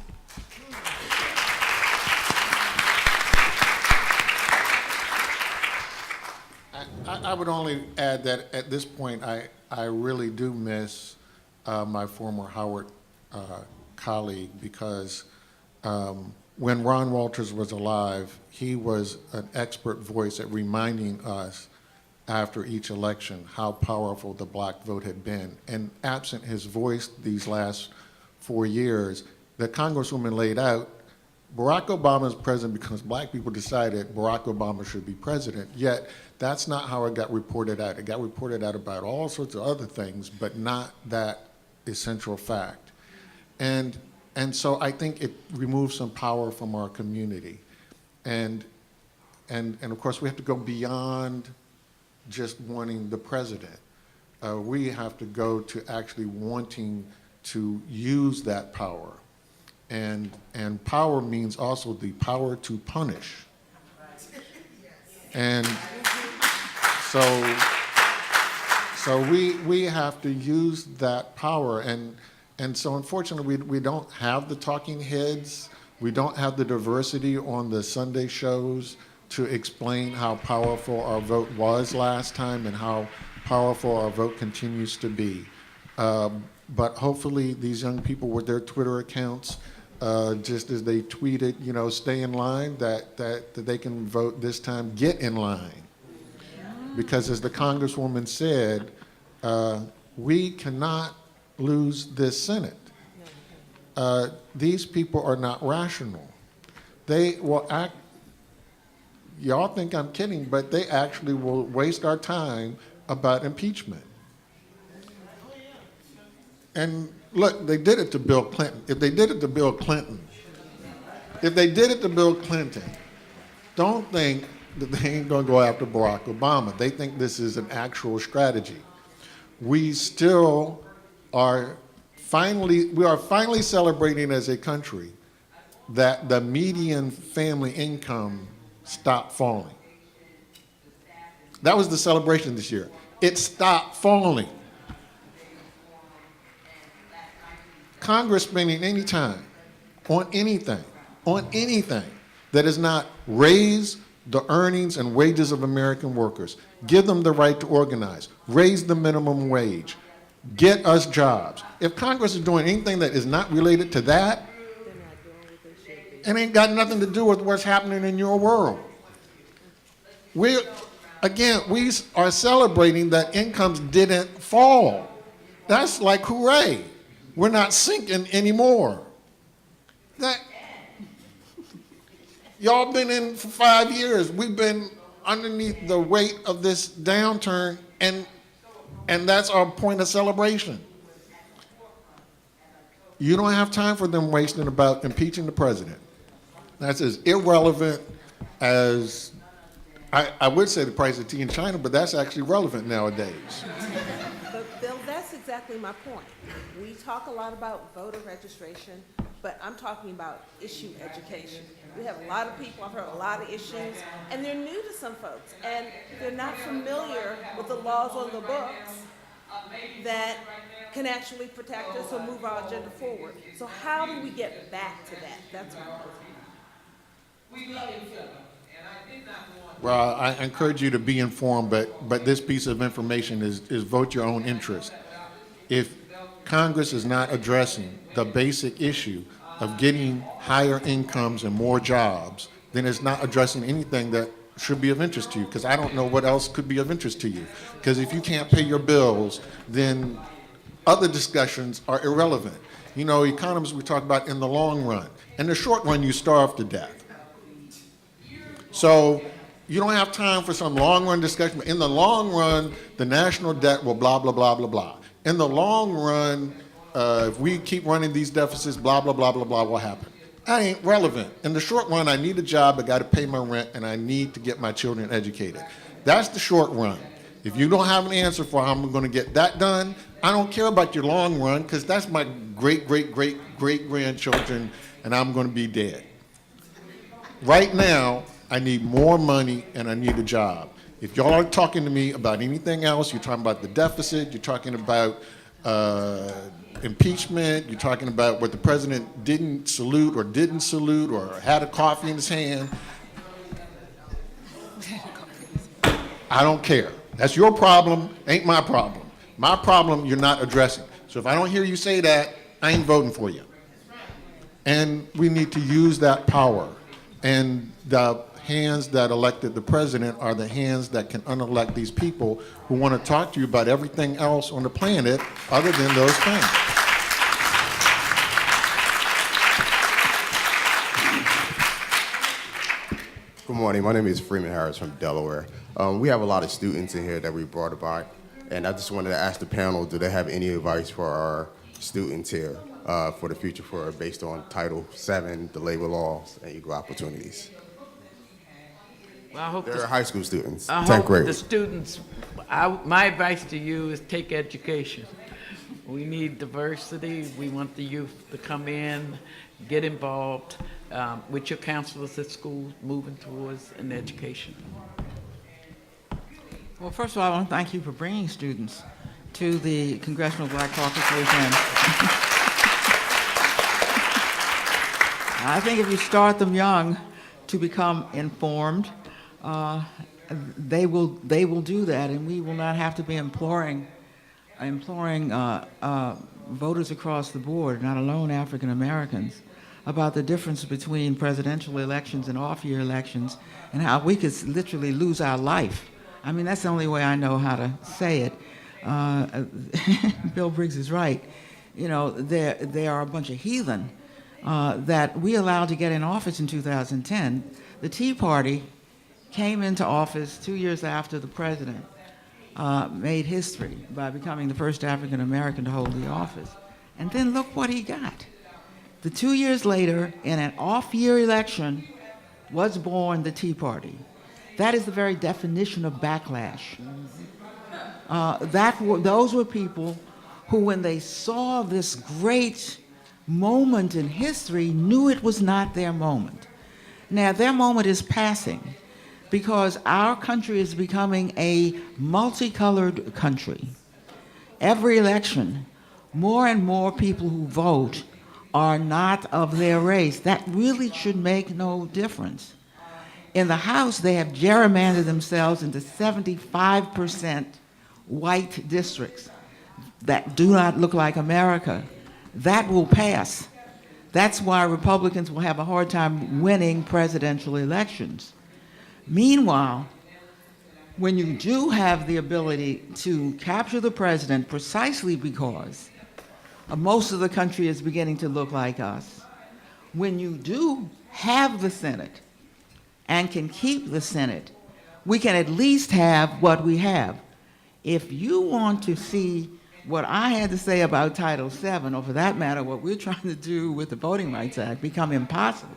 I would only add that at this point, I really do miss my former Howard colleague, because when Ron Walters was alive, he was an expert voice at reminding us after each election how powerful the black vote had been. And absent his voice these last 4 years, the Congresswoman laid out, Barack Obama is president because black people decided Barack Obama should be president, yet that's not how it got reported out. It got reported out about all sorts of other things, but not that essential fact. And so I think it removes some power from our community. And of course, we have to go beyond just wanting the president. We have to go to actually wanting to use that power. And power means also the power to punish. And so we have to use that power. And so unfortunately, we don't have the talking heads. We don't have the diversity on the Sunday shows to explain how powerful our vote was last time and how powerful our vote continues to be. But hopefully these young people with their Twitter accounts, just as they tweeted, stay in line, that they can vote this time, get in line. Because as the Congresswoman said, we cannot lose this Senate. These people are not rational. They will act, y'all think I'm kidding, but they actually will waste our time about impeachment. And look, they did it to Bill Clinton. If they did it to Bill Clinton, don't think that they ain't gonna go after Barack Obama. They think this is an actual strategy. We are finally celebrating as a country that the median family income stopped falling. That was the celebration this year. It stopped falling. Congress spending any time on anything that is not raise the earnings and wages of American workers, give them the right to organize, raise the minimum wage, get us jobs. If Congress is doing anything that is not related to that, it ain't got nothing to do with what's happening in your world. We are celebrating that incomes didn't fall. That's like hooray. We're not sinking anymore. Y'all been in for 5 years. We've been underneath the weight of this downturn, and that's our point of celebration. You don't have time for them wasting about impeaching the president. That's as irrelevant as, I would say the price of tea in China, but that's actually relevant nowadays. But Bill, that's exactly my point. We talk a lot about voter registration, but I'm talking about issue education. We have a lot of people, I've heard a lot of issues, and they're new to some folks, and they're not familiar with the laws on the books that can actually protect us or move our agenda forward. So how do we get back to that? That's my question. Well, I encourage you to be informed, but this piece of information is vote your own interest. If Congress is not addressing the basic issue of getting higher incomes and more jobs, then it's not addressing anything that should be of interest to you, because I don't know what else could be of interest to you. Because if you can't pay your bills, then other discussions are irrelevant. You know, economists, we talk about in the long run. In the short run, you starve to death. So you don't have time for some long run discussion. But in the long run, the national debt will blah, blah, blah, blah, blah. In the long run, if we keep running these deficits, blah, blah, blah, blah, blah, will happen. That ain't relevant. In the short run, I need a job, I got to pay my rent, and I need to get my children educated. That's the short run. If you don't have an answer for how I'm going to get that done, I don't care about your long run, because that's my great, great, great, great grandchildren, and I'm going to be dead. Right now, I need more money and I need a job. If y'all are talking to me about anything else, you're talking about the deficit, you're talking about impeachment, you're talking about what the president didn't salute or had a coffee in his hand, I don't care. That's your problem, ain't my problem. My problem you're not addressing. So if I don't hear you say that, I ain't voting for you. And we need to use that power. And the hands that elected the president are the hands that can unelect these people who want to talk to you about everything else on the planet other than those things. Good morning. My name is Freeman Harris from Delaware. We have a lot of students in here that we brought about, and I just wanted to ask the panel, do they have any advice for our students here for the future based on Title VII, the labor laws, and equal opportunities? Well, I hope They're high school students, I 10th hope grade. the students, my advice to you is take education. We need diversity. We want the youth to come in, get involved with your counselors at school, moving towards an education. Well, first of all, I want to thank you for bringing students to the Congressional Black Caucus weekend. I think if you start them young to become informed, they will do that, and we will not have to be imploring voters across the board, not alone African Americans, about the difference between presidential elections and off-year elections, and how we could literally lose our life I mean, that's the only way I know how to say it. Bill Briggs is right. You know, there are a bunch of heathen that we allowed to get in office in 2010. The Tea Party came into office 2 years after the president made history by becoming the first African American to hold the office. And then look what he got. The 2 years later, in an off-year election, was born the Tea Party. That is the very definition of backlash. Those were people who, when they saw this great moment in history, knew it was not their moment. Now, their moment is passing because our country is becoming a multicolored country. Every election, more and more people who vote are not of their race. That really should make no difference. In the House, they have gerrymandered themselves into 75% white districts that do not look like America. That will pass. That's why Republicans will have a hard time winning presidential elections. Meanwhile, when you do have the ability to capture the president precisely because most of the country is beginning to look like us, when you do have the Senate and can keep the Senate, we can at least have what we have. If you want to see what I had to say about Title VII, or for that matter, what we're trying to do with the Voting Rights Act, become impossible,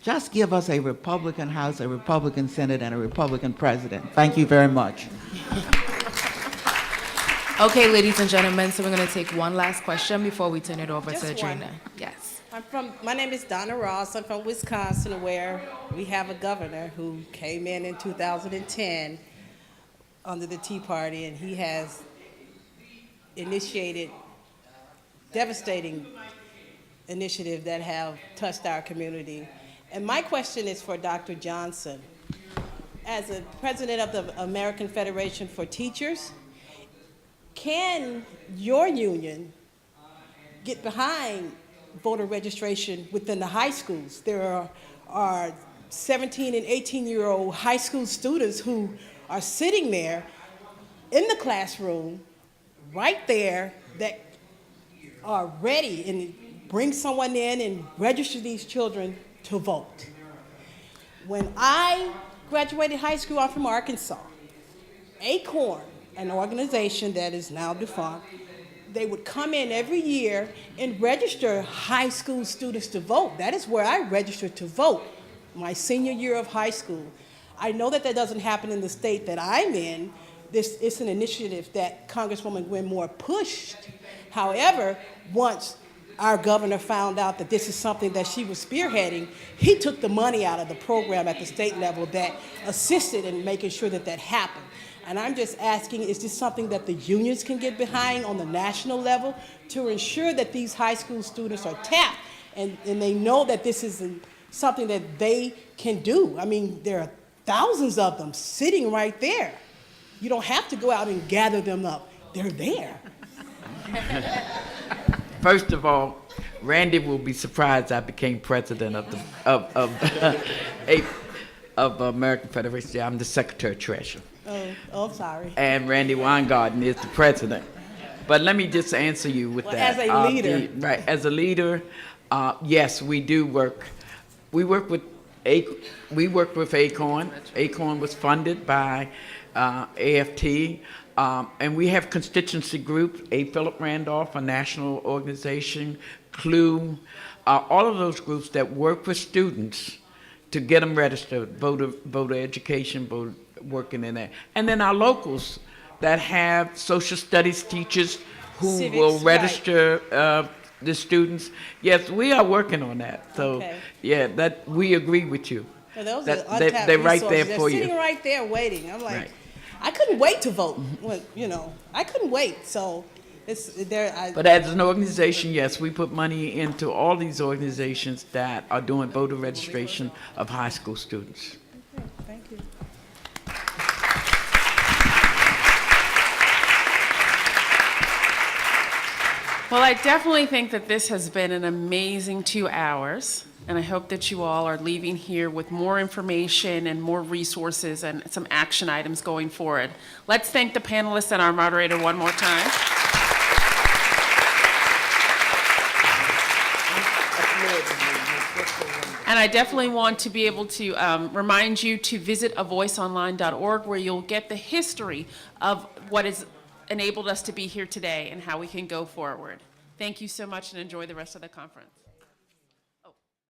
just give us a Republican House, a Republican Senate, and a Republican president. Thank you very much. Okay, ladies and gentlemen, so we're going to take one last question before we turn it over Just to one. Adrena. Yes. My name is Donna Ross. I'm from Wisconsin, where we have a governor who came in 2010 under the Tea Party, and he has initiated devastating initiatives that have touched our community. And my question is for Dr. Johnson. As a president of the American Federation for Teachers, can your union get behind voter registration within the high schools? There are 17 and 18-year-old high school students who are sitting there in the classroom right there that are ready, and bring someone in and register these children to vote. When I graduated high school, I'm from Arkansas. ACORN, an organization that is now defunct, they would come in every year and register high school students to vote. That is where I registered to vote, my senior year of high school. I know that doesn't happen in the state that I'm in. It's an initiative that Congresswoman Gwen Moore pushed. However, once our governor found out that this is something that she was spearheading, he took the money out of the program at the state level that assisted in making sure that happened. And I'm just asking, is this something that the unions can get behind on the national level to ensure that these high school students are tapped and they know that this is something that they can do? I mean, there are thousands of them sitting right there. You don't have to go out and gather them up. They're there. First of all, Randy will be surprised I became president of American Federation. I'm the secretary treasurer. Oh, I'm sorry. And Randy Weingarten is the president. But let me just answer you with that. As a leader. As a leader, yes, we do work. We work with ACORN. ACORN was funded by AFT. And we have constituency groups, A. Philip Randolph, a national organization, CLUE, all of those groups that work with students to get them registered, voter education, voter working in that. And then our locals that have social studies teachers who Civics, will register the students. Yes, we are working on that. So, Okay. yeah, that we agree with you. So those That- are they- untapped they're right there resources. for They're you. sitting right there waiting. I'm like, Right. I couldn't wait to vote. I couldn't wait. So it's there. But as an organization, yes, we put money into all these organizations that are doing voter registration of high school students. Thank you. Well, I definitely think that this has been an amazing 2 hours. And I hope that you all are leaving here with more information and more resources and some action items going forward. Let's thank the panelists and our moderator one more time. And I definitely want to be able to remind you to visit avoiceonline.org, where you'll get the history of what has enabled us to be here today and how we can go forward. Thank you so much and enjoy the rest of the conference.